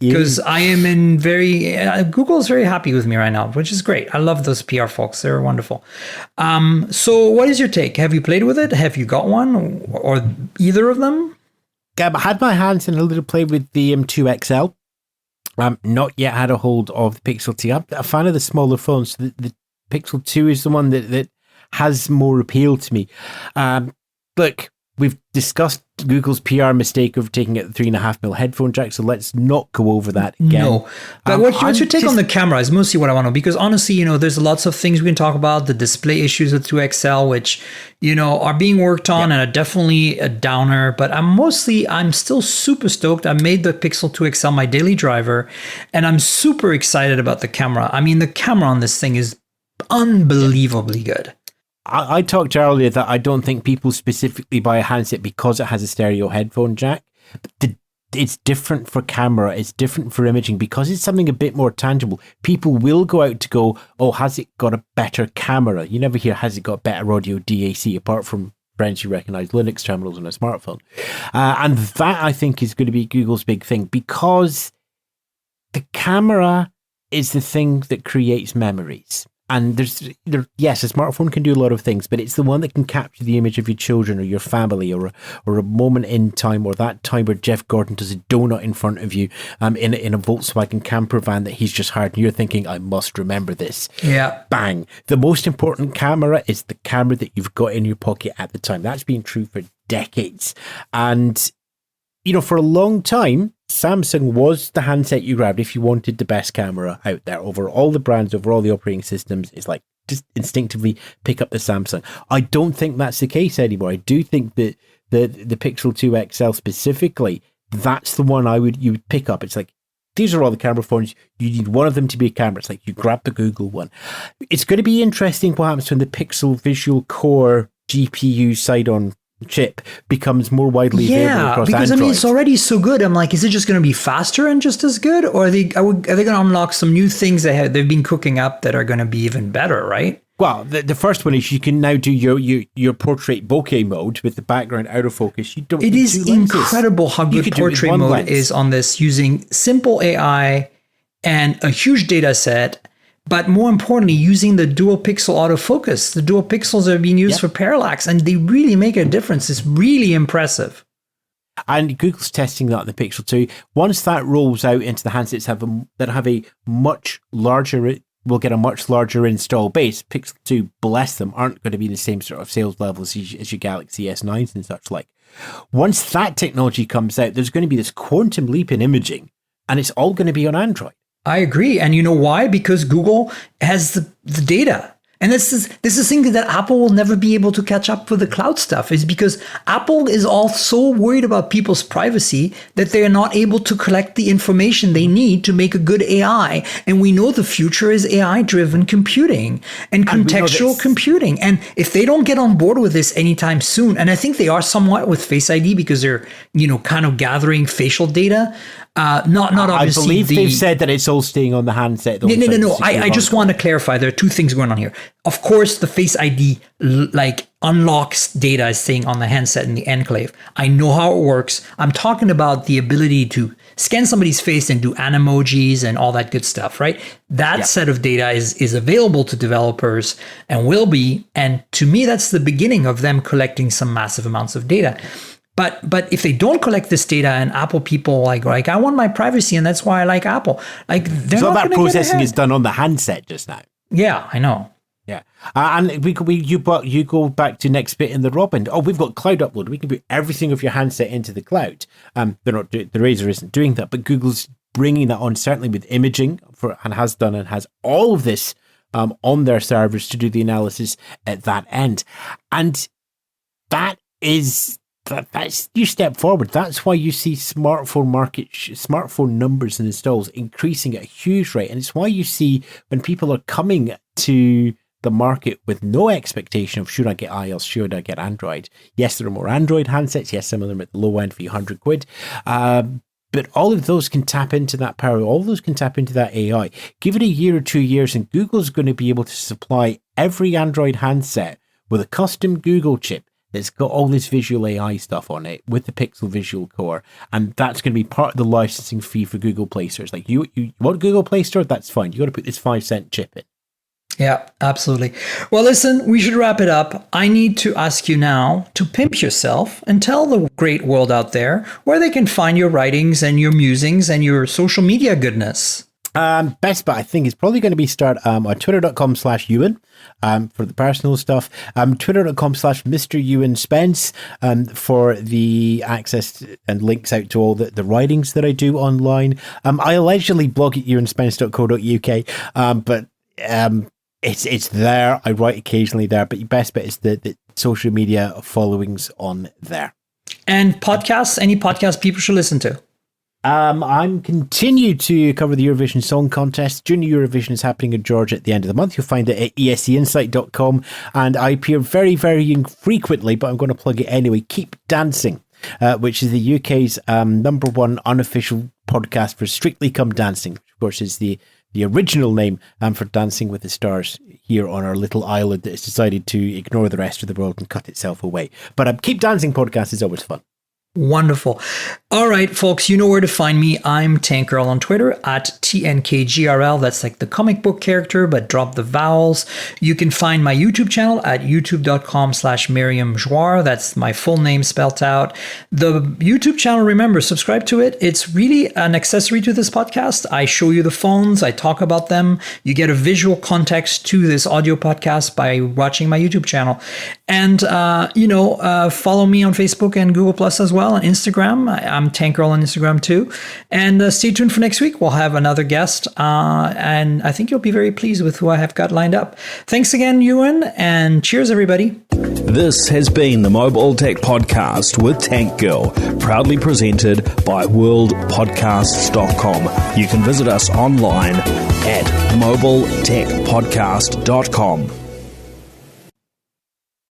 because I am in Google is very happy with me right now, which is great. I love those PR folks. They're wonderful. So what is your take? Have you played with it? Have you got one or either of them? I had my hands in a little play with the 2 XL. Not yet had a hold of the Pixel 2. I'm a fan of the smaller phones. The Pixel 2 is the one that has more appeal to me. Look, we've discussed Google's PR mistake of taking out the 3.5mm headphone jack, so let's not go over that again. No, but what's your take on the camera is mostly what I want to know, because honestly, there's lots of things we can talk about. The display issues with 2XL, which, are being worked on and are definitely a downer, but I'm still super stoked. I made the Pixel 2 XL my daily driver, and I'm super excited about the camera. I mean, the camera on this thing is unbelievably good. I talked earlier that I don't think people specifically buy a handset because it has a stereo headphone jack. It's different for camera. It's different for imaging because it's something a bit more tangible. People will go out to go, oh, has it got a better camera? You never hear, has it got better audio DAC, apart from friends who recognize Linux terminals on a smartphone. And that, I think, is going to be Google's big thing, because the camera is the thing that creates memories. And yes, a smartphone can do a lot of things, but it's the one that can capture the image of your children or your family or a moment in time, or that time where Jeff Gordon does a donut in front of you in a Volkswagen camper van that he's just hired, and you're thinking, I must remember this. Yeah. Bang. The most important camera is the camera that you've got in your pocket at the time. That's been true for decades. And, for a long time, Samsung was the handset you grabbed if you wanted the best camera out there. Over all the brands, over all the operating systems, it's like just instinctively pick up the Samsung. I don't think that's the case anymore. I do think that the Pixel 2 XL specifically, that's the one you would pick up. It's like, these are all the camera phones. You need one of them to be a camera. It's like you grab the Google one. It's going to be interesting what happens when the Pixel Visual Core GPU side-on chip becomes more widely available across because Android. it's already so good. I'm like, is it just going to be faster and just as good, or are they going to unlock some new things they've been cooking up that are going to be even better, right? Well, the first one is you can now do your portrait bokeh mode with the background out of focus. You don't. It need is two lenses. incredible how good portrait mode is on this, using simple AI and a huge data set. But more importantly, using the dual pixel autofocus. The dual pixels are being used for parallax, and they really make a difference. It's really impressive. And Google's testing that on the Pixel 2. Once that rolls out into the handsets that have a much larger, will get a much larger install base. Pixel 2, bless them, aren't going to be the same sort of sales levels as your Galaxy S9s and such like. Once that technology comes out, there's going to be this quantum leap in imaging, and it's all going to be on Android. I agree. And you know why? Because Google has the data. And this is something that Apple will never be able to catch up with the cloud stuff, is because Apple is all so worried about people's privacy that they are not able to collect the information they need to make a good AI. And we know the future is AI-driven computing and contextual computing. And if they don't get on board with this anytime soon, and I think they are somewhat with Face ID because they're, kind of gathering facial data. Not obviously. I believe they've said that it's all staying on the handset. No. I just want to clarify. There are two things going on here. Of course, the Face ID unlocks data staying on the handset in the enclave. I know how it works. I'm talking about the ability to scan somebody's face and do animojis and all that good stuff, right? That set of data is available to developers and will be. And to me, that's the beginning of them collecting some massive amounts of data. But if they don't collect this data, and Apple people like I want my privacy, and that's why I like Apple. So that processing is done on the handset just now. Yeah, I know. Yeah, and you go back to next bit in the Robin. Oh, we've got cloud upload. We can put everything of your handset into the cloud. The Razer isn't doing that, but Google's bringing that on, certainly with imaging, and has done and has all of this on their servers to do the analysis at that end, and that's your step forward. That's why you see smartphone numbers and installs increasing at a huge rate, and it's why you see when people are coming to the market with no expectation of should I get iOS, should I get Android. Yes, there are more Android handsets. Yes, some of them at the low end for £100. But all of those can tap into that power. All of those can tap into that AI. Give it a year or 2 years, and Google's going to be able to supply every Android handset with a custom Google chip that's got all this visual AI stuff on it with the Pixel Visual Core. And that's going to be part of the licensing fee for Google Play Stores. Like, you want Google Play Store? That's fine. You got to put this 5-cent chip in. Yeah, absolutely. Well, listen, we should wrap it up. I need to ask you now to pimp yourself and tell the great world out there where they can find your writings and your musings and your social media goodness. Best bet, I think, is probably going to be start on twitter.com/Ewan for the personal stuff, twitter.com/Mr. Ewan Spence for the access and links out to all the writings that I do online. I allegedly blog at ewanspence.co.uk, but it's there. I write occasionally there, but your best bet is the social media followings on there. And podcasts, any podcast people should listen to? I'm continue to cover the Eurovision Song Contest. Junior Eurovision is happening in Georgia at the end of the month. You'll find it at escinsight.com, and I appear very, very infrequently, but I'm going to plug it anyway. Keep Dancing, which is the UK's number one unofficial podcast for Strictly Come Dancing, which of course is the original name for Dancing with the Stars here on our little island that has decided to ignore the rest of the world and cut itself away. But Keep Dancing podcast is always fun. Wonderful. All right, folks, you know where to find me. I'm Tank Girl on Twitter at TNKGRL. That's like the comic book character, but drop the vowels. You can find my YouTube channel at youtube.com/MiriamJoire. That's my full name spelled out. The YouTube channel, remember, subscribe to it. It's really an accessory to this podcast. I show you the phones. I talk about them. You get a visual context to this audio podcast by watching my YouTube channel. And, follow me on Facebook and Google Plus as well, and Instagram. I'm Tank Girl on Instagram too. And stay tuned for next week. We'll have another guest. And I think you'll be very pleased with who I have got lined up. Thanks again, Ewan, and cheers, everybody. This has been the Mobile Tech Podcast with Tank Girl, proudly presented by worldpodcasts.com. You can visit us online at mobiletechpodcast.com.